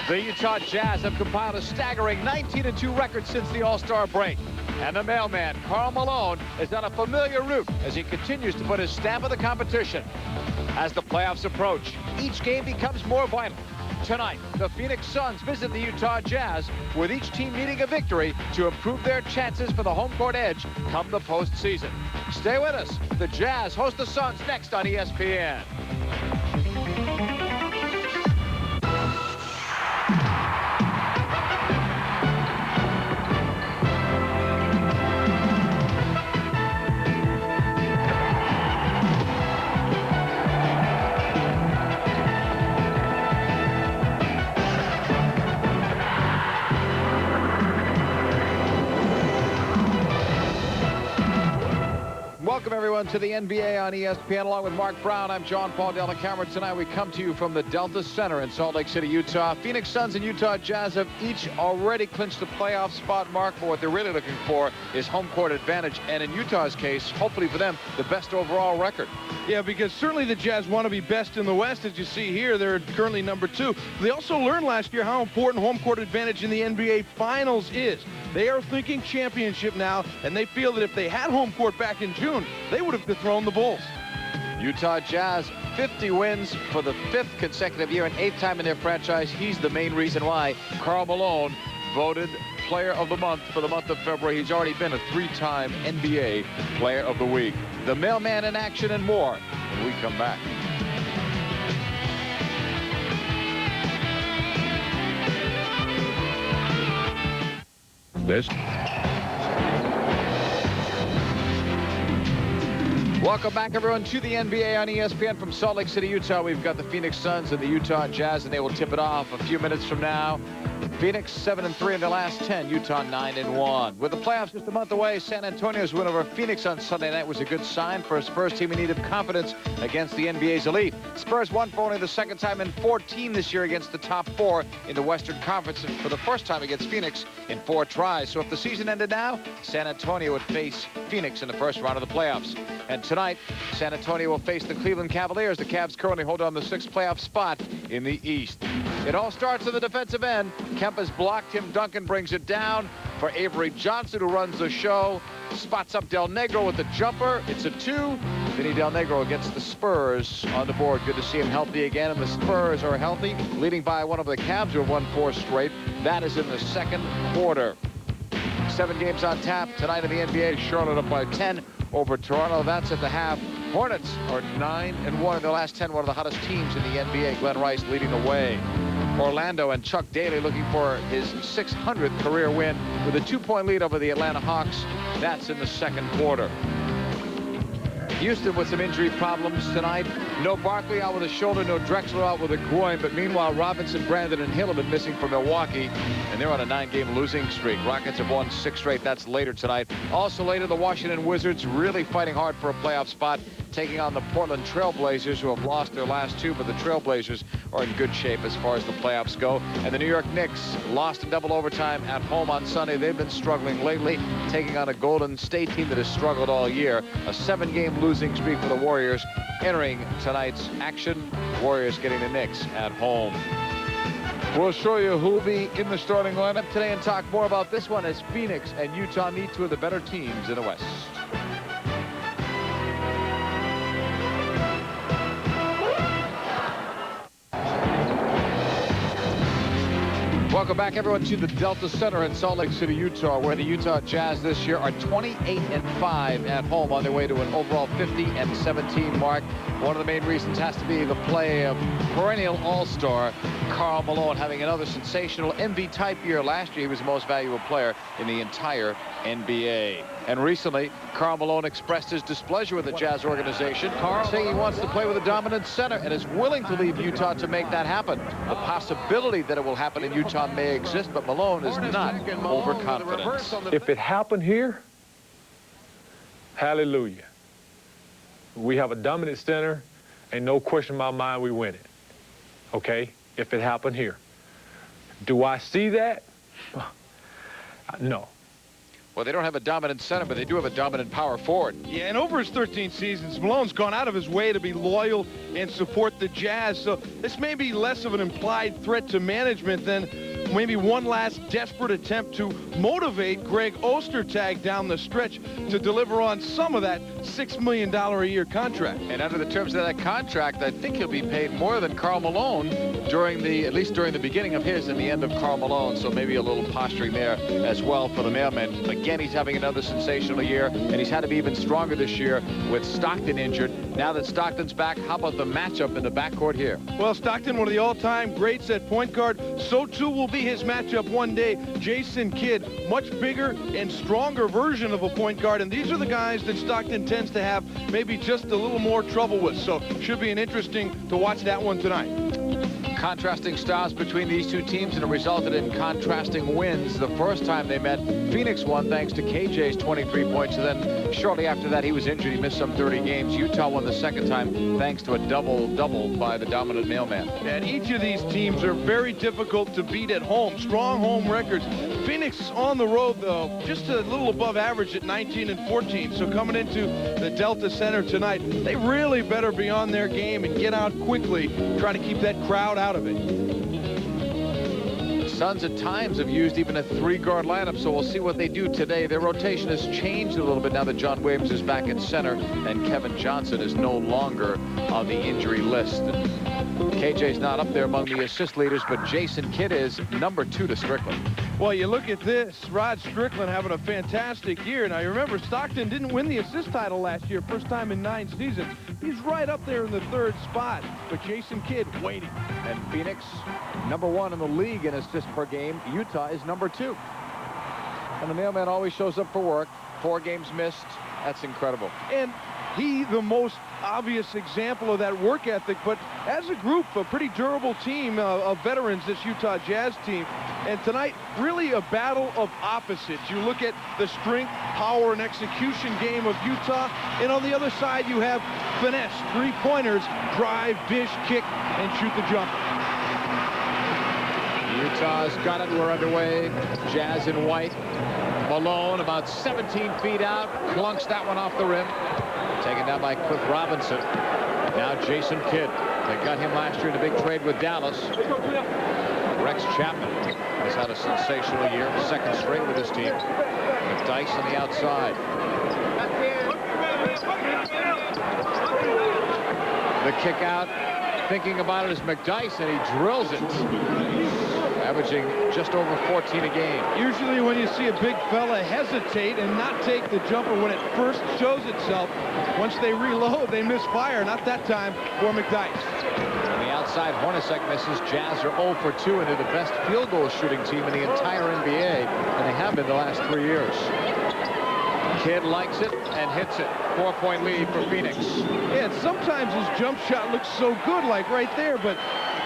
The Utah Jazz have compiled a staggering 19-2 record since the All-Star break. And the mailman, Karl Malone, is on a familiar route as he continues to put his stamp on the competition. As the playoffs approach, each game becomes more vital. Tonight, the Phoenix Suns visit the Utah Jazz, with each team needing a victory to improve their chances for the home court edge come the postseason. Stay with us. The Jazz host the Suns next on ESPN. Welcome, everyone, to the NBA on ESPN. Along with Mark Brown, I'm John Paul Della Camera. Tonight, we come to you from the Delta Center in Salt Lake City, Utah. Phoenix Suns and Utah Jazz have each already clinched a playoff spot, Mark, but what they're really looking for is home court advantage. And in Utah's case, hopefully for them, the best overall record. Yeah, because certainly the Jazz want to be best in the West. As you see here, they're currently #2. They also learned last year how important home court advantage in the NBA Finals is. They are thinking championship now, and they feel that if they had home court back in June, they would have dethroned the Bulls. Utah Jazz, 50 wins for the 5th consecutive year and 8th time in their franchise. He's the main reason why Karl Malone voted Player of the Month for the month of February. He's already been a 3-time NBA Player of the Week. The mailman in action and more when we come back. Welcome back, everyone, to the NBA on ESPN from Salt Lake City, Utah. We've got the Phoenix Suns and the Utah Jazz, and they will tip it off a few minutes from now. Phoenix 7-3 in their last 10. Utah 9-1. With the playoffs just a month away, San Antonio's win over Phoenix on Sunday night was a good sign for a Spurs team in need of confidence against the NBA's elite. Spurs won for only the second time in 14 this year against the top 4 in the Western Conference, and for the first time against Phoenix in 4 tries. So if the season ended now, San Antonio would face Phoenix in the first round of the playoffs. And tonight, San Antonio will face the Cleveland Cavaliers. The Cavs currently hold on the 6th playoff spot in the East. It all starts on the defensive end. Kemp blocked him. Duncan brings it down for Avery Johnson, who runs the show. Spots up Del Negro with the jumper. It's a 2. Vinny Del Negro gets the Spurs on the board. Good to see him healthy again, and the Spurs are healthy, leading by one of the Cavs who have won 4 straight. That is in the second quarter. 7 games on tap tonight in the NBA. Charlotte up by 10 over Toronto. That's at the half. Hornets are 9-1 in their last 10. One of the hottest teams in the NBA. Glenn Rice leading the way. Orlando and Chuck Daly looking for his 600th career win with a 2-point lead over the Atlanta Hawks. That's in the second quarter. Houston with some injury problems tonight. No Barkley out with a shoulder, no Drexler out with a groin, but meanwhile Robinson, Brandon, and Hill have been missing for Milwaukee, and they're on a 9-game losing streak. Rockets have won 6 straight. That's later tonight. Also later, the Washington Wizards really fighting hard for a playoff spot, taking on the Portland Trail Blazers, who have lost their last 2, but the Trail Blazers are in good shape as far as the playoffs go. And the New York Knicks lost in double overtime at home on Sunday. They've been struggling lately, taking on a Golden State team that has struggled all year. A 7-game losing streak for the Warriors entering tonight's action. Warriors getting the Knicks at home. We'll show you who will be in the starting lineup today and talk more about this one as Phoenix and Utah meet 2 of the better teams in the West. Welcome back, everyone, to the Delta Center in Salt Lake City, Utah, where the Utah Jazz this year are 28-5 at home on their way to an overall 50-17 mark. One of the main reasons has to be the play of perennial all-star Karl Malone, having another sensational MVP-type year. Last year, he was the most valuable player in the entire NBA. And recently, Karl Malone expressed his displeasure with the Jazz organization, saying he wants to play with a dominant center and is willing to leave Utah to make that happen. The possibility that it will happen in Utah may exist, but Malone is not overconfident. If it happened here, hallelujah. We have a dominant center, and no question in my mind we win it. Okay? If it happened here. Do I see that? No. Well, they don't have a dominant center, but they do have a dominant power forward. Yeah, and over his 13 seasons, Malone's gone out of his way to be loyal and support the Jazz. So this may be less of an implied threat to management than maybe one last desperate attempt to motivate Greg Ostertag down the stretch to deliver on some of that $6 million a year contract. And under the terms of that contract, I think he'll be paid more than Karl Malone at least during the beginning of his and the end of Karl Malone. So maybe a little posturing there as well for the mailman. Again, he's having another sensational year, and he's had to be even stronger this year with Stockton injured. Now that Stockton's back, how about the matchup in the backcourt here? Well, Stockton, one of the all-time greats at point guard. So too will be his matchup one day. Jason Kidd, much bigger and stronger version of a point guard, and these are the guys that Stockton tends to have maybe just a little more trouble with. So should be an interesting to watch that one tonight. Contrasting styles between these two teams, and it resulted in contrasting wins. The first time they met, Phoenix won thanks to KJ's 23 points, and then shortly after that he was injured. He missed some 30 games. Utah won the second time thanks to a double-double by the dominant mailman. And each of these teams are very difficult to beat at home. Strong home records. Phoenix on the road, though, just a little above average at 19-14. So coming into the Delta Center tonight, they really better be on their game and get out quickly, try to keep that crowd out of it. Suns at times have used even a three-guard lineup, so we'll see what they do today. Their rotation has changed a little bit now that John Williams is back at center and Kevin Johnson is no longer on the injury list. KJ's not up there among the assist leaders, but Jason Kidd is number 2 to Strickland. Well, you look at this, Rod Strickland having a fantastic year. Now, you remember, Stockton didn't win the assist title last year, first time in 9 seasons. He's right up there in the 3rd spot, but Jason Kidd waiting. And Phoenix, number 1 in the league in assists per game. Utah is number 2. And the mailman always shows up for work. 4 games missed. That's incredible. And he, the most obvious example of that work ethic, but as a group, a pretty durable team of veterans, this Utah Jazz team. And tonight, really a battle of opposites. You look at the strength, power, and execution game of Utah, and on the other side, you have finesse, three-pointers, drive, dish, kick, and shoot the jumper. Utah's got it. We're underway. Jazz in white. Malone about 17 feet out. Clunks that one off the rim. Taken down by Cliff Robinson. Now Jason Kidd. They got him last year in a big trade with Dallas. Rex Chapman has had a sensational year. 2nd string with his team. McDyess on the outside. The kick out. Thinking about it is McDyess, and he drills it. Averaging just over 14 a game. Usually when you see a big fella hesitate and not take the jumper when it first shows itself, once they reload, they misfire. Not that time for McDyess. On the outside, Hornacek misses. Jazz are 0 for 2, and they're the best field goal shooting team in the entire NBA, and they have been the last 3 years. Kidd likes it and hits it. 4-point lead for Phoenix. Yeah, and sometimes his jump shot looks so good, like right there, but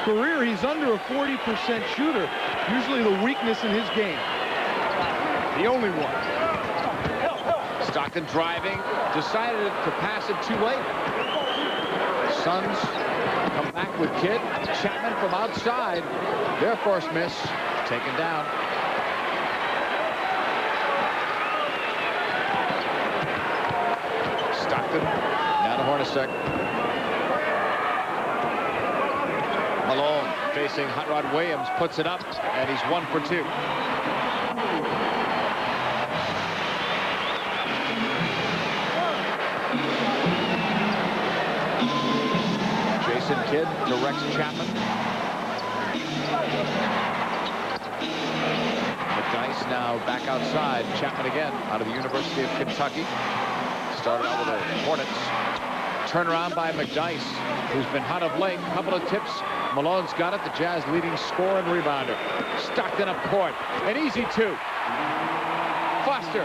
career, he's under a 40% shooter. Usually the weakness in his game. The only one. Stockton driving, decided to pass it too late. Suns come back with Kidd. Chapman from outside. Their first miss, taken down. Stockton, now to Hornacek. Malone facing Hot Rod Williams, puts it up, and he's 1 for 2. Jason Kidd to Rex Chapman. McDyess now back outside. Chapman again out of the University of Kentucky. Started out with the Hornets. Turnaround by McDyess, who's been hot of late. Couple of tips. Malone's got it. The Jazz leading scorer and rebounder. Stockton up court. An easy 2. Foster.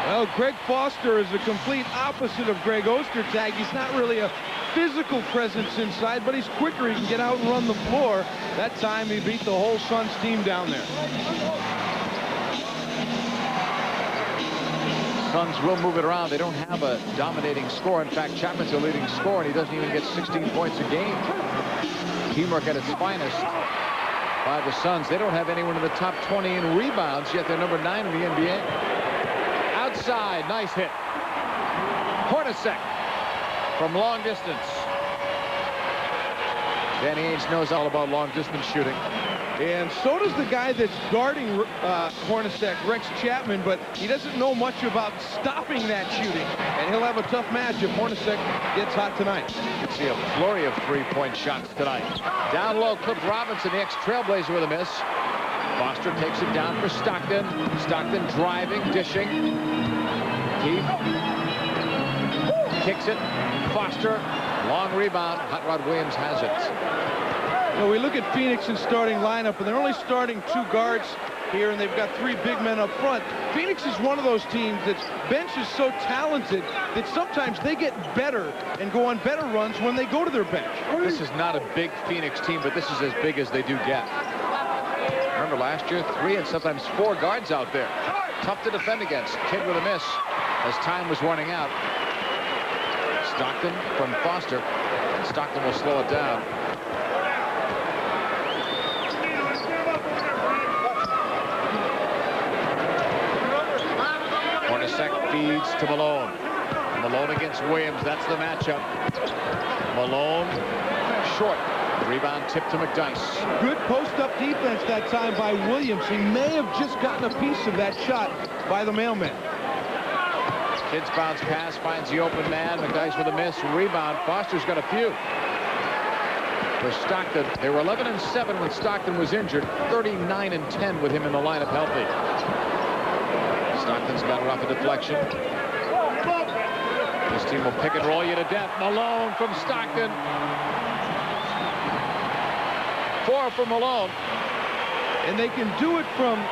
Well, Greg Foster is the complete opposite of Greg Ostertag. He's not really a physical presence inside, but he's quicker. He can get out and run the floor. That time he beat the whole Suns team down there. Suns will move it around. They don't have a dominating score. In fact, Chapman's a leading scorer, and he doesn't even get 16 points a game. Teamwork at its finest by the Suns. They don't have anyone in the top 20 in rebounds, yet they're number 9 in the NBA. side. Nice hit. Hornacek from long distance. Danny Ainge knows all about long distance shooting. And so does the guy that's guarding Hornacek, Rex Chapman, but he doesn't know much about stopping that shooting. And he'll have a tough match if Hornacek gets hot tonight. You can see a flurry of three-point shots tonight. Down low, Cliff Robinson, the ex-Trailblazer, with a miss. Foster takes it down for Stockton. Stockton driving, dishing. Keith kicks it. Foster, long rebound. Hot Rod Williams has it. You know, we look at Phoenix's starting lineup, and they're only starting 2 guards here, and they've got 3 big men up front. Phoenix is one of those teams that's bench is so talented that sometimes they get better and go on better runs when they go to their bench. This is not a big Phoenix team, but this is as big as they do get. Remember last year, 3 and sometimes 4 guards out there. Tough to defend against. Kidd with a miss as time was running out. Stockton from Foster, and Stockton will slow it down. Hornacek feeds to Malone. Malone against Williams. That's the matchup. Malone short. Rebound tip to McDyess. Good post-up defense that time by Williams. He may have just gotten a piece of that shot by the mailman. Kidd's bounce pass finds the open man. McDyess with a miss. Rebound. Foster's got a few. For Stockton, they were 11 and 7 when Stockton was injured. 39 and 10 with him in the lineup healthy. Stockton's got it off a deflection. This team will pick and roll you to death. Malone from Stockton. 4 for Malone. And they can do it from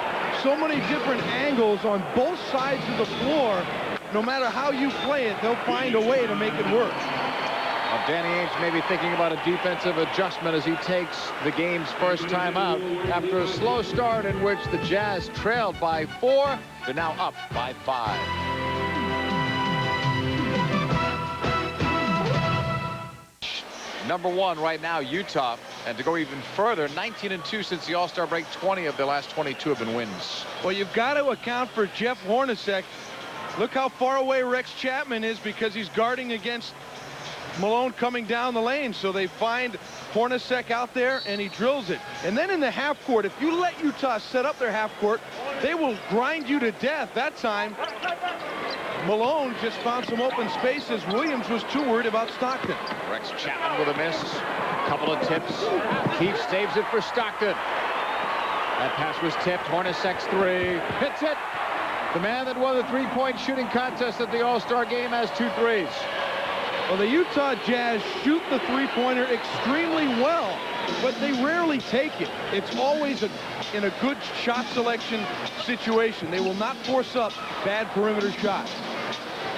so many different angles on both sides of the floor. No matter how you play it, they'll find a way to make it work. Well, Danny Ainge may be thinking about a defensive adjustment as he takes the game's first time out. After a slow start in which the Jazz trailed by 4, they're now up by 5. Number 1 right now, Utah. And to go even further, 19 and 2 since the All-Star break. 20 of their last 22 have been wins. Well, you've got to account for Jeff Hornacek. Look how far away Rex Chapman is because he's guarding against Malone coming down the lane. So they find Hornacek out there and he drills it. And then in the half court, if you let Utah set up their half court, they will grind you to death. That time, Malone just found some open spaces. Williams was too worried about Stockton. Rex Chapman with a miss. Couple of tips. Keith saves it for Stockton. That pass was tipped. Hornacek's 3. Hits it. The man that won the three-point shooting contest at the All-Star game has 2 threes. Well, the Utah Jazz shoot the three-pointer extremely well, but they rarely take it. It's always in a good shot selection situation. They will not force up bad perimeter shots.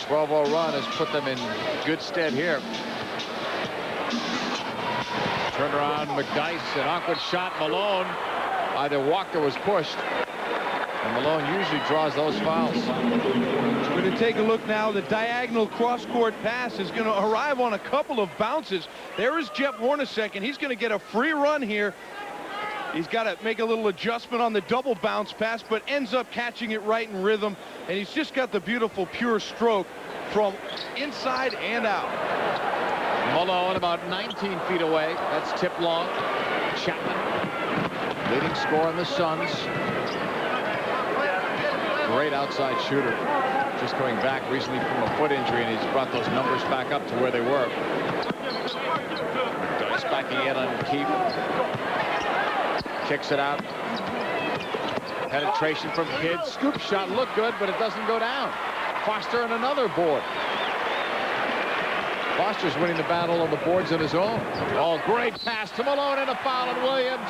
12-0 run has put them in good stead here. Turn around, McDyess, an awkward shot. Malone either walked or was pushed. And Malone usually draws those fouls. We're going to take a look now. The diagonal cross-court pass is going to arrive on a couple of bounces. There is Jeff Hornacek, and he's going to get a free run here. He's got to make a little adjustment on the double bounce pass, but ends up catching it right in rhythm. And he's just got the beautiful pure stroke from inside and out. Malone about 19 feet away. That's tipped long. Chapman, leading scorer on the Suns. Great outside shooter. Just coming back recently from a foot injury, and he's brought those numbers back up to where they were. Dice backing in on Keith. Kicks it out. Penetration from Kidd. Scoop shot looked good, but it doesn't go down. Foster and another board. Foster's winning the battle on the boards on his own. Oh, great pass to Malone and a foul on Williams.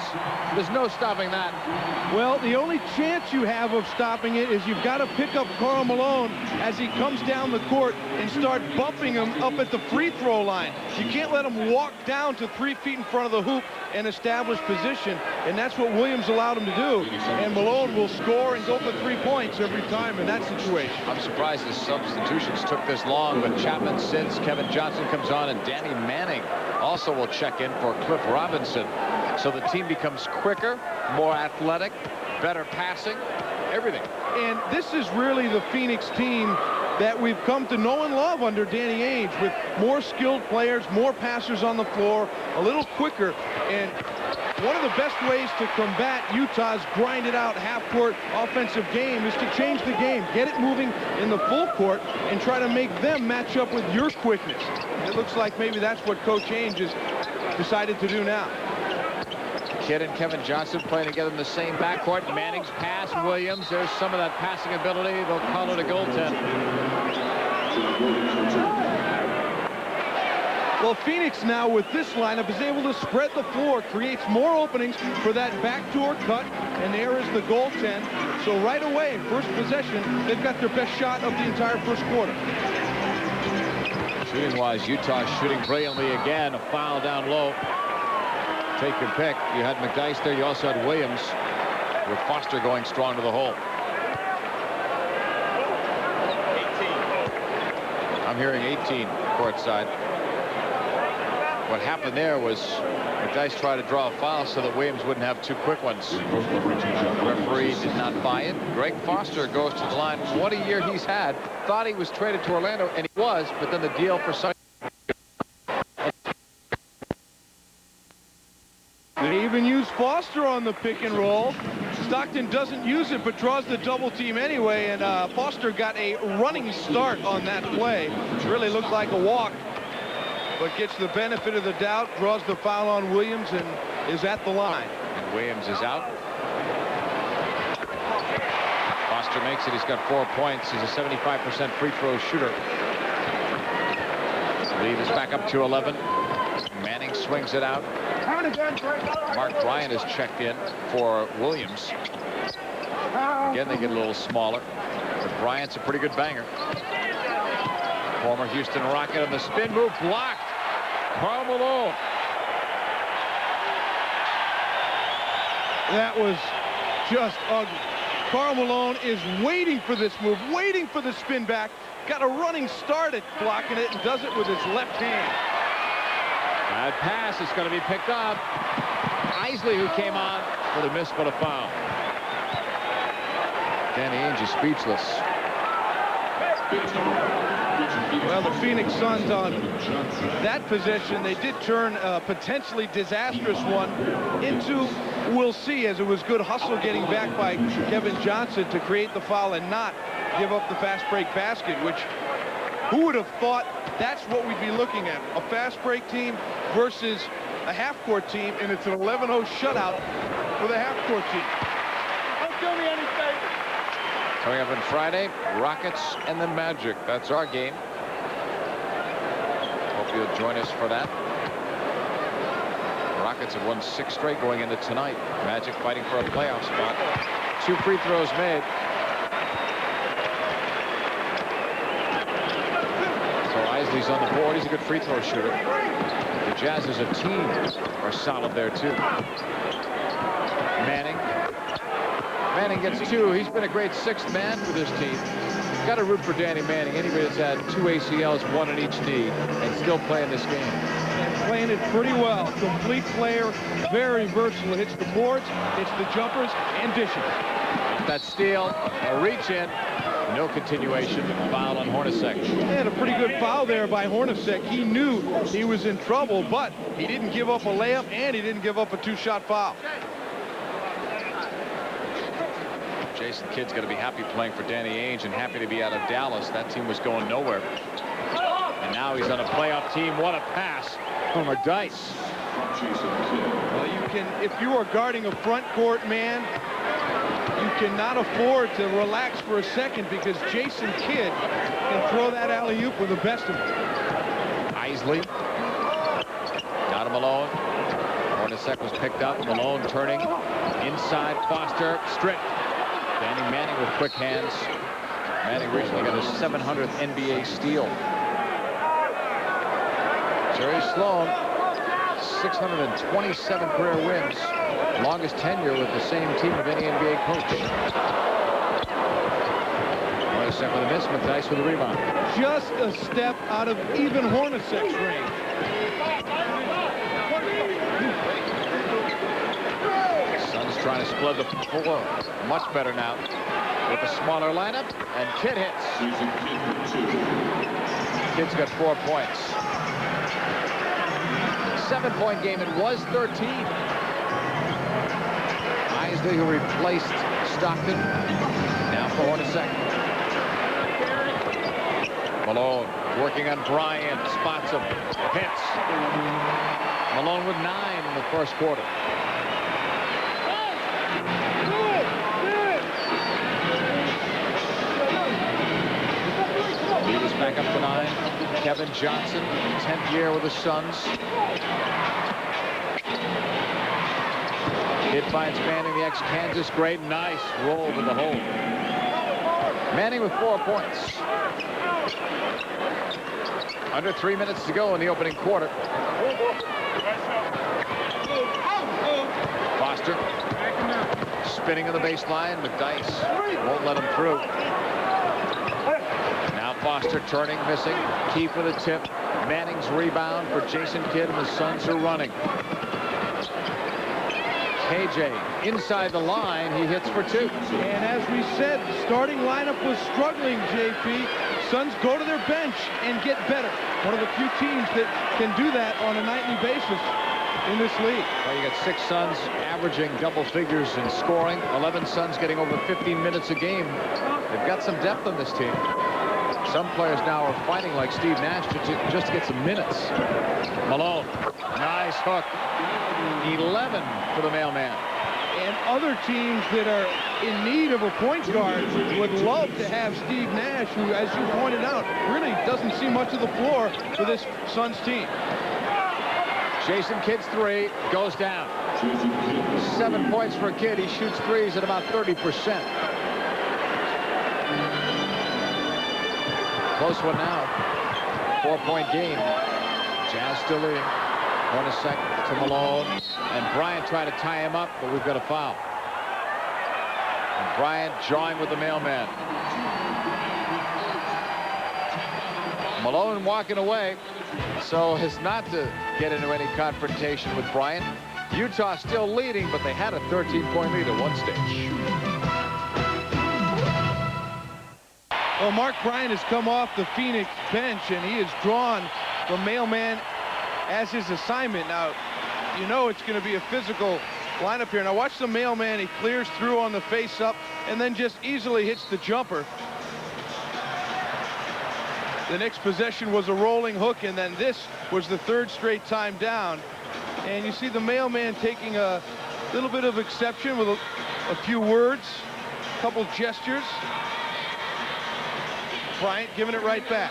There's no stopping that. Well, the only chance you have of stopping it is you've got to pick up Karl Malone as he comes down the court and start bumping him up at the free throw line. You can't let him walk down to 3 feet in front of the hoop and establish position, and that's what Williams allowed him to do. And Malone will score and go for 3 points every time in that situation. I'm surprised the substitutions took this long, but Chapman sits, Kevin Johnson comes on, and Danny Manning also will check in for Cliff Robinson. So the team becomes quicker, more athletic, better passing. everything. And this is really the Phoenix team that we've come to know and love under Danny Ainge, with more skilled players, more passers on the floor, a little quicker. And one of the best ways to combat Utah's grinded-out half-court offensive game is to change the game, get it moving in the full court, and try to make them match up with your quickness. It looks like maybe that's what Coach Ainge has decided to do now. Kidd and Kevin Johnson playing together in the same backcourt. Manning's pass, Williams. There's some of that passing ability. They'll call it a goaltend. Well, Phoenix now with this lineup is able to spread the floor, creates more openings for that backdoor cut, and there is the goaltend. So right away, first possession, they've got their best shot of the entire first quarter. Shooting-wise, Utah shooting brilliantly again. A foul down low. Take your pick. You had McDyess there. You also had Williams, with Foster going strong to the hole. 18. I'm hearing 18 courtside. What happened there was McDyess tried to draw a foul so that Williams wouldn't have two quick ones. The referee did not buy it. Greg Foster goes to the line. What a year he's had. Thought he was traded to Orlando, and he was, but then the deal for such. They even use Foster on the pick and roll. Stockton doesn't use it, but draws the double team anyway, and Foster got a running start on that play. It really looked like a walk, but gets the benefit of the doubt, draws the foul on Williams, and is at the line. And Williams is out. Foster makes it. He's got 4 points. He's a 75% free throw shooter. Lead is back up to 11. Manning swings it out. Mark Bryant is checked in for Williams. Again, they get a little smaller, but Bryant's a pretty good banger. Former Houston Rocket on the spin move, blocked. Karl Malone. That was just ugly. Karl Malone is waiting for this move, waiting for the spin back. Got a running start at blocking it and does it with his left hand. Bad pass. It's going to be picked up. Isley, who came on with a miss but a foul. Danny Ainge is speechless. Well, the Phoenix Suns on that possession, they did turn a potentially disastrous one into, we'll see, as it was good hustle getting back by Kevin Johnson to create the foul and not give up the fast break basket, which who would have thought that's what we'd be looking at? A fast break team versus a half-court team, and it's an 11-0 shutout for the half-court team. Don't do me any favor. Coming up on Friday, Rockets and the Magic. That's our game. Hope you'll join us for that. The Rockets have won 6 straight going into tonight. Magic fighting for a playoff spot. 2 free throws made. Isley's on the board. He's a good free throw shooter. The Jazz as a team are solid there too. Manning gets 2. He's been a great 6th man for this team. Got to root for Danny Manning. Anybody that's had 2 ACLs, 1 in each knee, and still playing this game. And playing it pretty well. Complete player, very versatile. Hits the boards, hits the jumpers, and dishes. That steal, a reach in. No continuation. Foul on Hornacek. He had a pretty good foul there by Hornacek. He knew he was in trouble, but he didn't give up a layup, and he didn't give up a 2-shot foul. Jason Kidd's going to be happy playing for Danny Ainge and happy to be out of Dallas. That team was going nowhere. And now he's on a playoff team. What a pass from McDyess. Well, you can, if you are guarding a front court man, you cannot afford to relax for a second, because Jason Kidd can throw that alley-oop with the best of them. Isley. Got him Malone. Hornacek was picked up. Malone turning inside. Foster stripped. Danny Manning with quick hands. Manning recently got his 700th NBA steal. Jerry Sloan, 627 career wins. Longest tenure with the same team of any NBA coach. Hornacek with a miss. McDyess with a rebound. Just a step out of even Hornacek's range. trying to split the floor. Much better now with a smaller lineup, and Kidd hits. Kidd's got 4 points. 7-point game. It was 13. Isley, who replaced Stockton, now for Hornacek. Malone working on Bryant, spots him, hits. Malone with 9 in the first quarter. Davis back up to 9. Kevin Johnson, 10th year with the Suns. Kidd finds Manning, the ex-Kansas great. Nice roll to the hole. Manning with 4 points. Under 3 minutes to go in the opening quarter. Foster spinning on the baseline. McDyess won't let him through. Now Foster turning, missing. Keefe with a tip. Manning's rebound for Jason Kidd, and the Suns are running. KJ inside the line, he hits for 2. And as we said, the starting lineup was struggling, JP. Suns go to their bench and get better. One of the few teams that can do that on a nightly basis in this league. Well, you got 6 Suns averaging double figures in scoring. 11 Suns getting over 15 minutes a game. They've got some depth on this team. Some players now are fighting like Steve Nash just to get some minutes. Malone, nice hook. 11 for the mailman. And other teams that are in need of a point guard would love to have Steve Nash, who, as you pointed out, really doesn't see much of the floor for this Suns team. Jason Kidd's 3 goes down. 7 points for Kidd. He shoots threes at about 30%. Close one now. 4-point game. Jazz still leading. Hornacek to Malone, and Bryant trying to tie him up, but we've got a foul. And Bryant jawing with the mailman. Malone walking away, so as not to get into any confrontation with Bryant. Utah still leading, but they had a 13-point lead at one stage. Well, Mark Bryant has come off the Phoenix bench, and he has drawn the mailman as his assignment. Now, you know it's going to be a physical lineup here. Now watch the mailman. He clears through on the face-up and then just easily hits the jumper. The next possession was a rolling hook, and then this was the 3rd straight time down. And you see the mailman taking a little bit of exception with a few words, a couple gestures. Bryant giving it right back.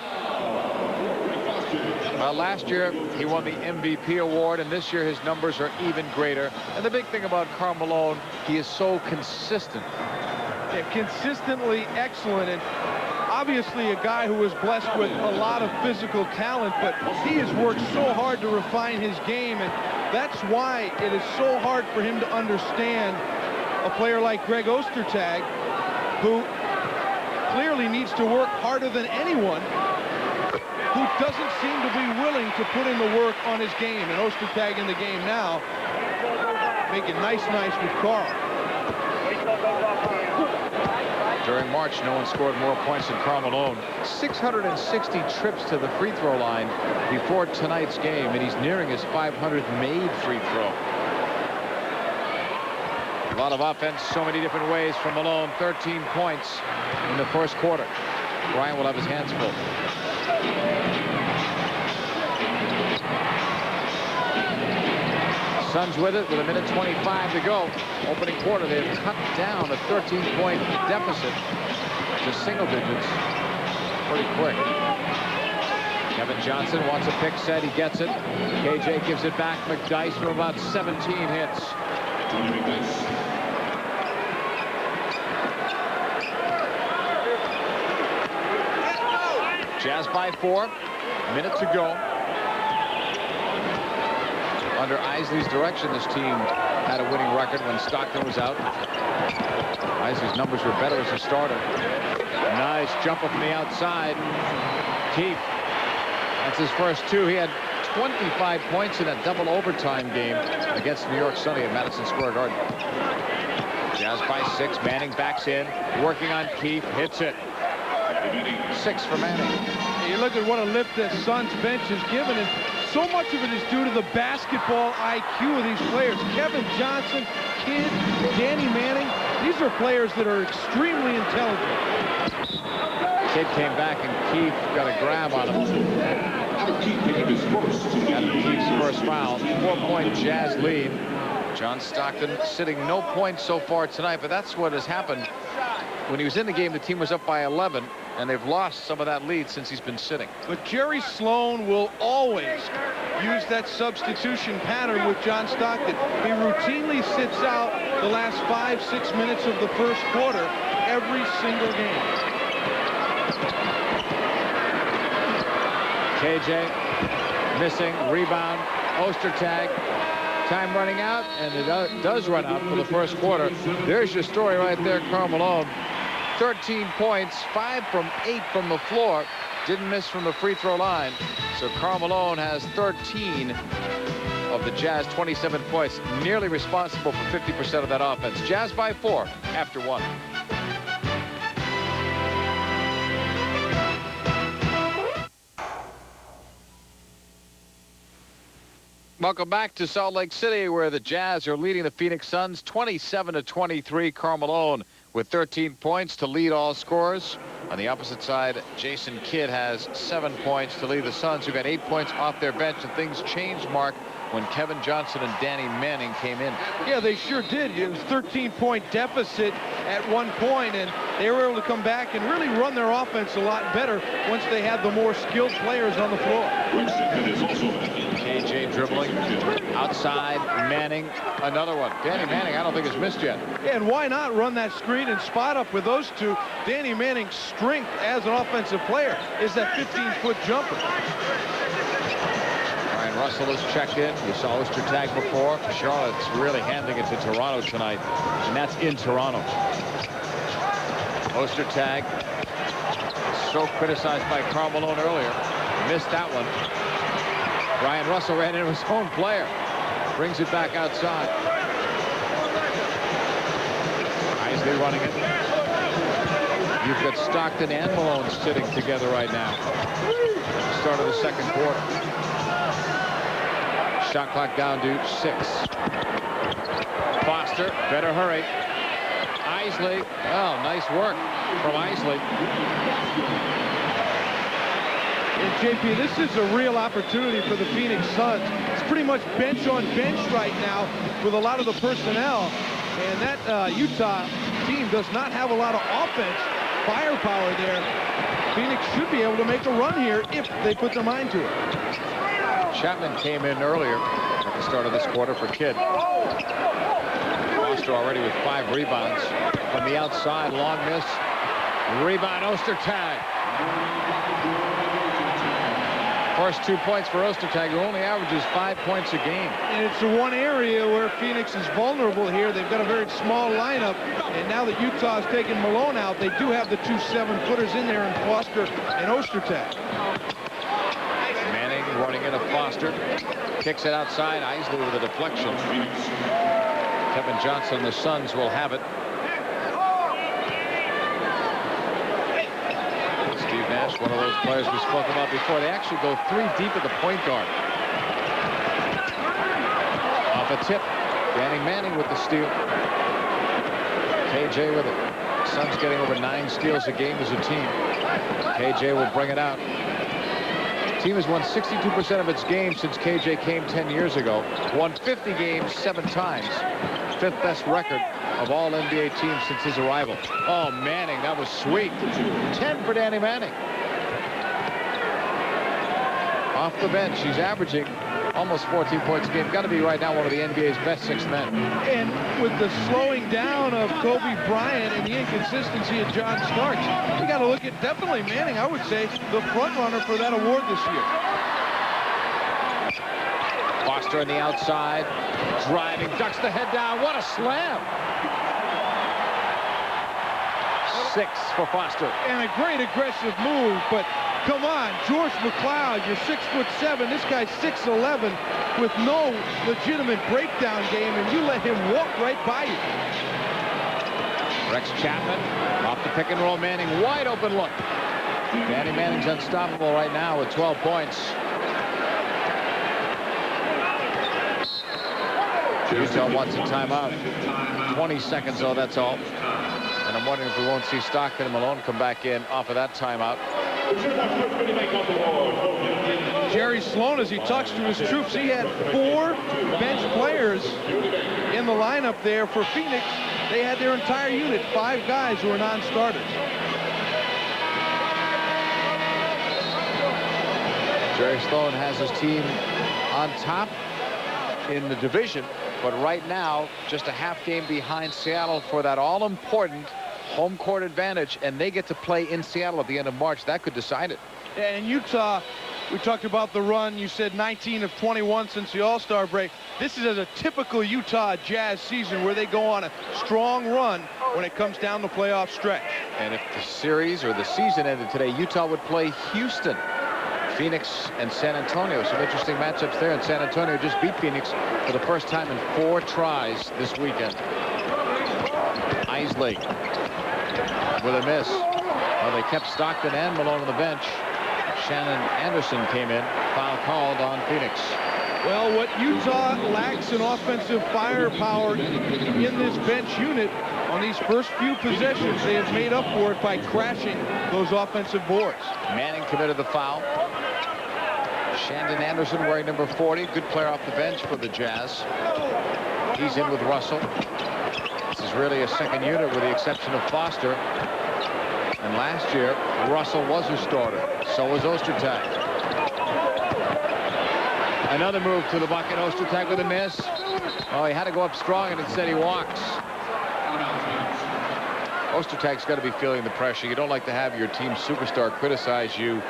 Last year, he won the MVP award, and this year his numbers are even greater. And the big thing about Karl Malone, he is so consistent. Yeah, consistently excellent, and obviously a guy who was blessed with a lot of physical talent, but he has worked so hard to refine his game, and that's why it is so hard for him to understand a player like Greg Ostertag, who clearly needs to work harder than anyone, who doesn't seem to be willing to put in the work on his game. And Ostertag in the game now, making nice with Karl. During March, no one scored more points than Karl Malone. 660 trips to the free throw line before tonight's game, and he's nearing his 500th made free throw. A lot of offense, so many different ways from Malone. 13 points in the first quarter. Bryant will have his hands full. Suns with it with 1:25 to go. Opening quarter, they've cut down a 13-point deficit to single digits pretty quick. Kevin Johnson wants a pick set. He gets it. KJ gives it back. McDyess from about 17 hits. Jazz by 4. Minute to go. Under Isley's direction, this team had a winning record when Stockton was out. Isley's numbers were better as a starter. Nice jumper from the outside. Keefe. That's his first 2. He had 25 points in that double overtime game against New York Sunday at Madison Square Garden. Jazz by 6. Manning backs in, working on Keith, hits it. 6 for Manning. You look at what a lift that Suns bench has given, and so much of it is due to the basketball IQ of these players. Kevin Johnson, Kidd, Danny Manning, these are players that are extremely intelligent. Kidd came back and Keith got a grab on him. Adam Keith's first foul. 4-point Jazz lead. John Stockton sitting no points so far tonight, but that's what has happened. When he was in the game, the team was up by 11, and they've lost some of that lead since he's been sitting. But Jerry Sloan will always use that substitution pattern with John Stockton. He routinely sits out the last 5-6 minutes of the first quarter every single game. KJ missing, rebound, Ostertag. Time running out, and it does run out for the first quarter. There's your story right there, Karl Malone. 13 points, 5 from 8 from the floor. Didn't miss from the free throw line. So Karl Malone has 13 of the Jazz 27 points, nearly responsible for 50% of that offense. Jazz by 4 after 1. Welcome back to Salt Lake City, where the Jazz are leading the Phoenix Suns 27-23. Karl Malone with 13 points to lead all scorers. On the opposite side, Jason Kidd has 7 points to lead the Suns, who got 8 points off their bench. And things changed, Mark, when Kevin Johnson and Danny Manning came in. Yeah, they sure did. It was a 13-point deficit at one point, and they were able to come back and really run their offense a lot better once they had the more skilled players on the floor. KJ dribbling outside. Manning, another one. Danny Manning, I don't think has missed yet. Yeah, and why not run that screen and spot up with those two? Danny Manning's strength as an offensive player is that 15-foot jumper. Ryan Russell is checked in. You saw Ostertag before. Charlotte's really handing it to Toronto tonight, and that's in Toronto. Ostertag, so criticized by Karl Malone earlier, missed that one. Ryan Russell ran into his own player. Brings it back outside. Isley running it. You've got Stockton and Malone sitting together right now. Start of the second quarter. Shot clock down to 6. Foster, better hurry. Isley, oh, nice work from Isley. And JP, this is a real opportunity for the Phoenix Suns. It's pretty much bench on bench right now with a lot of the personnel. And that Utah team does not have a lot of offense firepower there. Phoenix should be able to make a run here if they put their mind to it. Chapman came in earlier at the start of this quarter for Kidd. Foster already with 5 rebounds from the outside. Long miss. Rebound, Ostertag. First 2 points for Ostertag, who only averages 5 points a game. And it's the one area where Phoenix is vulnerable here. They've got a very small lineup, and now that Utah's taken Malone out, they do have the 2 7-footers in there in Foster and Ostertag. Manning running into Foster. Kicks it outside. Isley with a deflection. Kevin Johnson and the Suns will have it. Nash, one of those players we spoke about before. They actually go 3 deep at the point guard. Off a tip. Danny Manning with the steal. KJ with it. Suns getting over 9 steals a game as a team. KJ will bring it out. The team has won 62% of its games since KJ came 10 years ago. Won 50 games 7 times. 5th best record of all NBA teams since his arrival. Oh, Manning, that was sweet. 10 for Danny Manning. Off the bench, he's averaging almost 14 points a game. Got to be right now one of the NBA's best 6 men. And with the slowing down of Kobe Bryant and the inconsistency of John Starks, you got to look at definitely Manning, I would say, the front runner for that award this year. Foster on the outside, driving, ducks the head down. What a slam! 6 for Foster. And a great aggressive move, but come on, George McLeod, you're 6'7". This guy's 6'11", with no legitimate breakdown game, and you let him walk right by you. Rex Chapman off the pick and roll. Manning, wide open look. Danny Manning's unstoppable right now with 12 points. Utah wants a timeout. 20 seconds, though, that's all. And I'm wondering if we won't see Stockton and Malone come back in off of that timeout. Jerry Sloan, as he talks to his troops, he had 4 bench players in the lineup there for Phoenix. They had their entire unit, 5 guys who are non-starters. Jerry Sloan has his team on top in the division, but right now just a half game behind Seattle for that all-important home court advantage, and they get to play in Seattle at the end of March. That could decide it. And Utah, we talked about the run. You said 19 of 21 since the All-Star break. This is a typical Utah Jazz season where they go on a strong run when it comes down the playoff stretch. And if the series or the season ended today, Utah would play Houston, Phoenix, and San Antonio. Some interesting matchups there. And San Antonio just beat Phoenix for the first time in 4 tries this weekend. Isley with a miss. Well, they kept Stockton and Malone on the bench. Shannon Anderson came in. Foul called on Phoenix. Well, what Utah lacks in offensive firepower in this bench unit on these first few possessions, they have made up for it by crashing those offensive boards. Manning committed the foul. Shandon Anderson wearing number 40. Good player off the bench for the Jazz. He's in with Russell. This is really a second unit with the exception of Foster. And last year, Russell was a starter. So was Ostertag. Another move to the bucket. Ostertag with a miss. Oh, he had to go up strong, and instead he walks. Ostertag's got to be feeling the pressure. You don't like to have your team superstar criticize you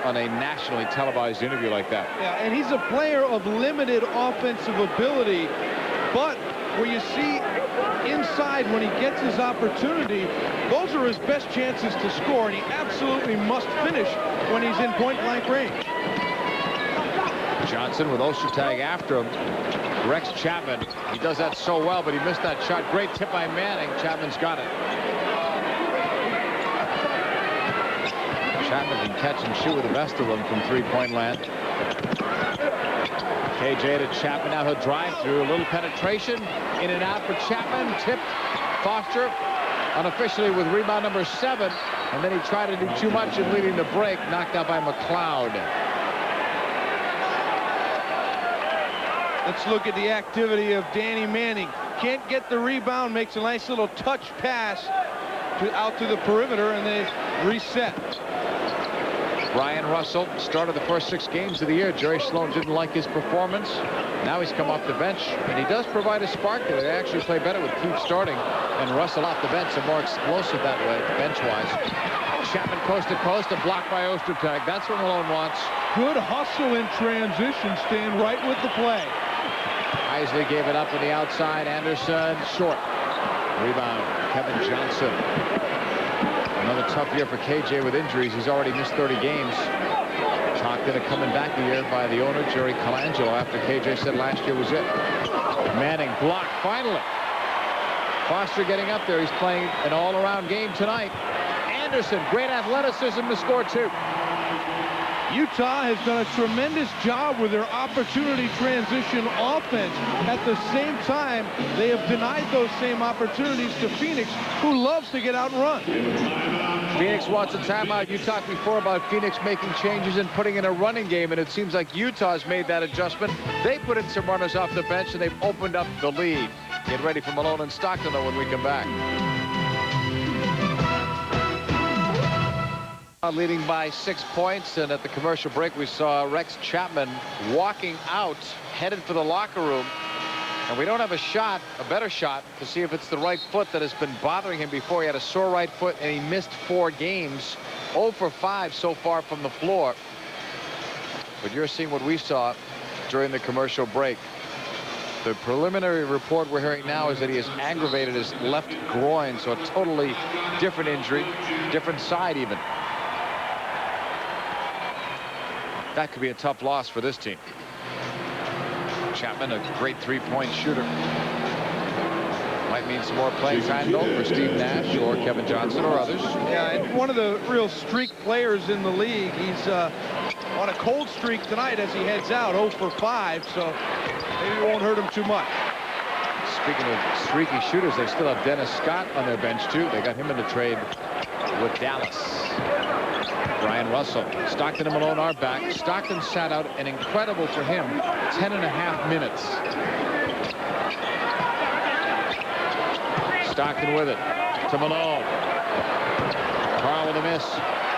on a nationally televised interview like that. Yeah, and he's a player of limited offensive ability, but where you see inside when he gets his opportunity, those are his best chances to score, and he absolutely must finish when he's in point-blank range. Johnson with Ostertag after him. Rex Chapman, he does that so well, but he missed that shot. Great tip by Manning. Chapman's got it. Chapman can catch and shoot with the best of them from three-point land. KJ to Chapman. Now he'll drive through. A little penetration. In and out for Chapman. Tipped. Foster unofficially with rebound number 7. And then he tried to do too much in leading the break. Knocked out by McLeod. Let's look at the activity of Danny Manning. Can't get the rebound. Makes a nice little touch pass out to the perimeter, and they reset. Brian Russell started the first 6 games of the year. Jerry Sloan didn't like his performance. Now he's come off the bench, and he does provide a spark there. They actually play better with Keith starting and Russell off the bench, and more explosive that way, bench-wise. Chapman coast to coast, and blocked by Ostertag. That's what Malone wants. Good hustle in transition, staying right with the play. Isley gave it up on the outside. Anderson short. Rebound, Kevin Johnson. Another tough year for KJ with injuries. He's already missed 30 games. Talked into coming back a year by the owner, Jerry Colangelo, after KJ said last year was it. Manning blocked finally. Foster getting up there. He's playing an all-around game tonight. Anderson, great athleticism to score 2. Utah has done a tremendous job with their opportunity transition offense. At the same time, they have denied those same opportunities to Phoenix, who loves to get out and run. Phoenix wants a timeout. You talked before about Phoenix making changes and putting in a running game, and it seems like Utah's made that adjustment. They put in some runners off the bench, and they've opened up the lead. Get ready for Malone and Stockton, though, when we come back. Leading by 6 points, and at the commercial break we saw Rex Chapman walking out, headed for the locker room, and we don't have a shot, a better shot, to see if it's the right foot that has been bothering him before. He had a sore right foot, and he missed 4 games, 0 for 5 so far from the floor. But you're seeing what we saw during the commercial break. The preliminary report we're hearing now is that he has aggravated his left groin, so a totally different injury, different side even. That could be a tough loss for this team. Chapman, a great three-point shooter. Might mean some more playing time, though, for Steve Nash or Kevin Johnson or others. Yeah, and one of the real streak players in the league. He's on a cold streak tonight as he heads out, 0 for 5, so maybe it won't hurt him too much. Speaking of streaky shooters, they still have Dennis Scott on their bench, too. They got him in the trade with Dallas. Brian Russell. Stockton and Malone are back. Stockton sat out, and incredible for him, 10.5 minutes. Stockton with it to Malone. Carl with a miss.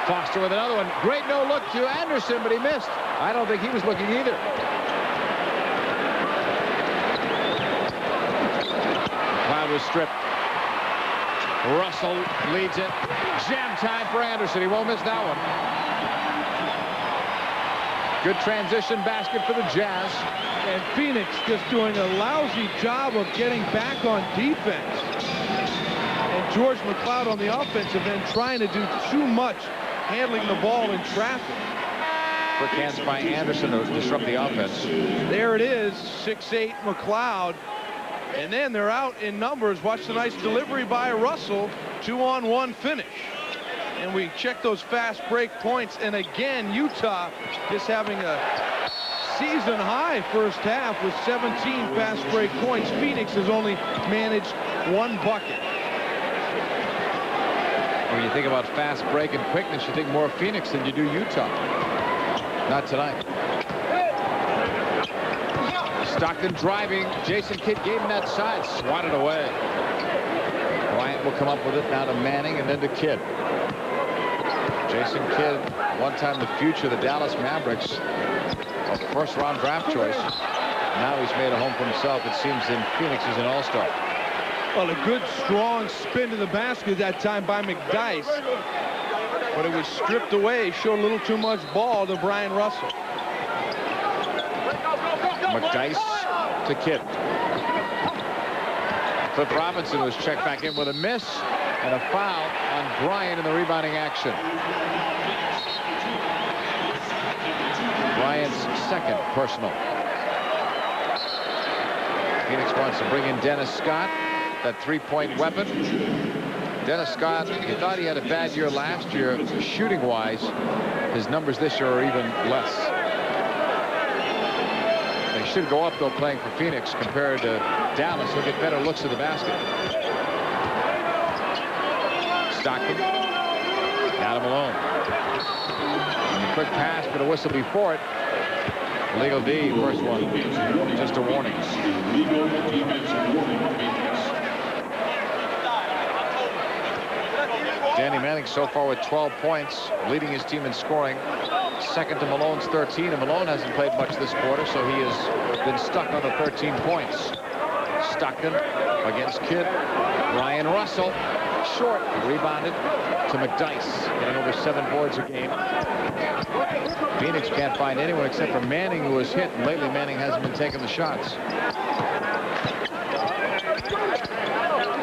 Foster with another one. Great no look to Anderson, but he missed. I don't think he was looking either. Cloud was stripped. Russell leads it. Jam time for Anderson. He won't miss that one. Good transition basket for the Jazz. And Phoenix just doing a lousy job of getting back on defense. And George McLeod on the offensive end trying to do too much handling the ball in traffic. Quick hands by Anderson to disrupt the offense. There it is, 6'8" McLeod. And then they're out in numbers. Watch the nice delivery by Russell. 2-on-1 finish. And we check those fast break points. And again, Utah just having a season high first half with 17 fast break points. Phoenix has only managed 1 bucket. When you think about fast break and quickness, you think more of Phoenix than you do Utah. Not tonight. Stockton driving. Jason Kidd gave him that side. Swatted away. Bryant will come up with it now to Manning and then to Kidd. Jason Kidd, one time the future of the Dallas Mavericks. A first-round draft choice. Now he's made a home for himself. It seems in Phoenix he's an all-star. Well, a good, strong spin to the basket that time by McDyess. But it was stripped away. Showed a little too much ball to Brian Russell. McDyess to Kidd. Cliff Robinson was checked back in with a miss and a foul on Bryant in the rebounding action. Bryant's second personal. Phoenix wants to bring in Dennis Scott, that three-point weapon. Dennis Scott, you thought he had a bad year last year shooting-wise. His numbers this year are even less. They should go up, though, playing for Phoenix compared to Dallas. He'll get better looks at the basket. Stockton. Now to Malone. And a quick pass, but a whistle before it. Legal D, first one. Just a warning. Danny Manning so far with 12 points, leading his team in scoring. Second to Malone's 13, and Malone hasn't played much this quarter, so he has been stuck on the 13 points. Stockton against Kidd. Ryan Russell, short, rebounded to McDyess, getting over 7 boards a game. Phoenix can't find anyone except for Manning, who was hit, and lately Manning hasn't been taking the shots.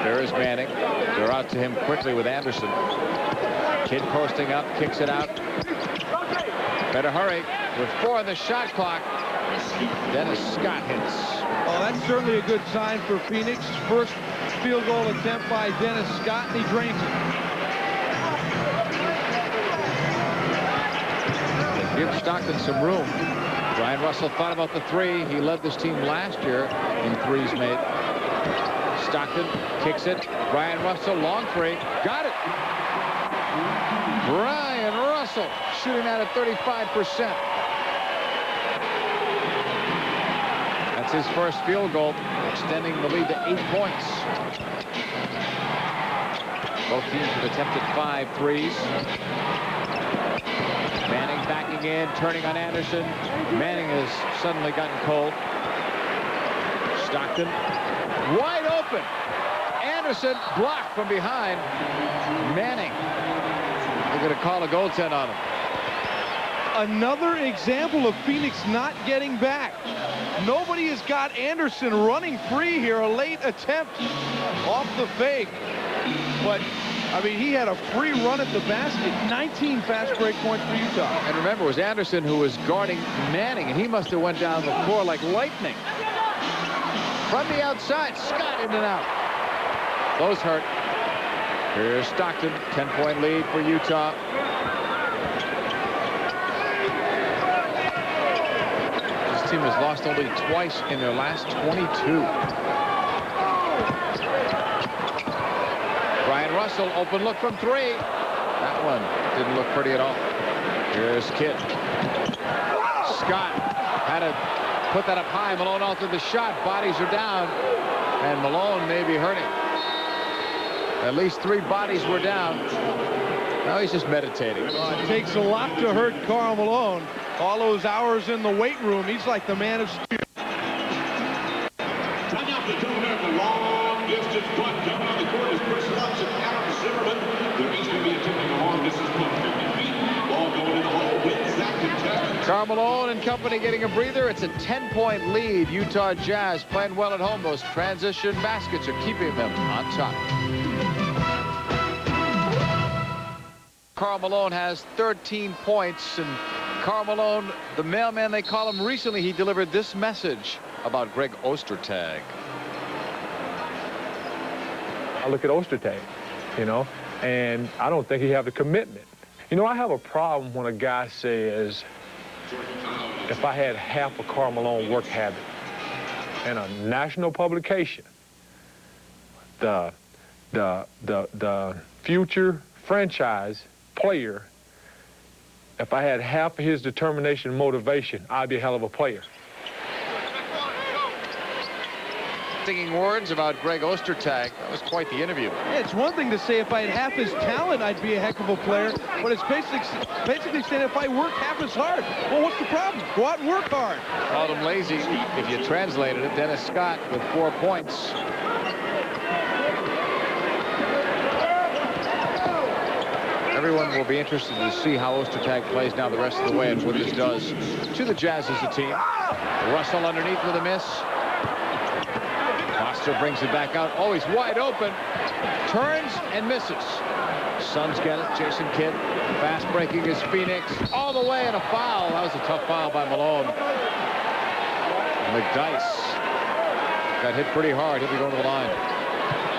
There is Manning. They're out to him quickly with Anderson. Kidd posting up, kicks it out. Better hurry with 4 on the shot clock. Dennis Scott hits. Oh, that's certainly a good sign for Phoenix. First field goal attempt by Dennis Scott, and he drains it. Give Stockton some room. Brian Russell thought about the 3. He led this team last year in 3s made. Stockton kicks it. Brian Russell, long 3. Got it. Brian Russell shooting that at 35%. That's his first field goal, extending the lead to 8 points. Both teams have attempted 5 threes. Manning backing in, turning on Anderson. Manning has suddenly gotten cold. Stockton wide open. Anderson blocked from behind. Manning. They're going to call a goaltend on him. Another example of Phoenix not getting back. Nobody has got Anderson running free here. A late attempt off the fake. But, I mean, he had a free run at the basket. 19 fast break points for Utah. And remember, it was Anderson who was guarding Manning, and he must have went down the floor like lightning. From the outside, Scott in and out. Those hurt. Here's Stockton, 10-point lead for Utah. This team has lost only twice in their last 22. Brian Russell, open look from three. That one didn't look pretty at all. Here's Kidd. Scott had to put that up high. Malone altered the shot. Bodies are down. And Malone may be hurting. At least 3 bodies were down. Now he's just meditating. It takes a lot to hurt Karl Malone. All those hours in the weight room. He's like the man of steel. Trying out the two-American long-distance punt. Coming on the court is Chris Lutz and Adam Zimmerman. They're each going to be attempting a long-distance punt. 50 feet. Ball going in the hole. Wins that contestant. Karl Malone and company getting a breather. It's a 10-point lead. Utah Jazz playing well at home. Those transition baskets are keeping them on top. Karl Malone has 13 points, and Karl Malone, the mailman they call him, recently he delivered this message about Greg Ostertag. I look at Ostertag, you know, and I don't think he have the commitment. You know, I have a problem when a guy says, if I had half of Karl Malone work habit in a national publication, the future franchise player, if I had half of his determination and motivation, I'd be a hell of a player. Stinging words about Greg Ostertag. That was quite the interview. Yeah, it's one thing to say if I had half his talent, I'd be a heck of a player. But it's basically saying if I work half as hard. Well, what's the problem? Go out and work hard. Called him lazy. If you translated it, Dennis Scott with 4 points. Everyone will be interested to see how Ostertag plays now the rest of the way and what this does to the Jazz as a team. Russell underneath with a miss. Foster brings it back out. Oh, he's wide open. Turns and misses. Suns get it. Jason Kidd. Fast breaking is Phoenix. All the way and a foul. That was a tough foul by Malone. McDyess got hit pretty hard. He'll be going to the line.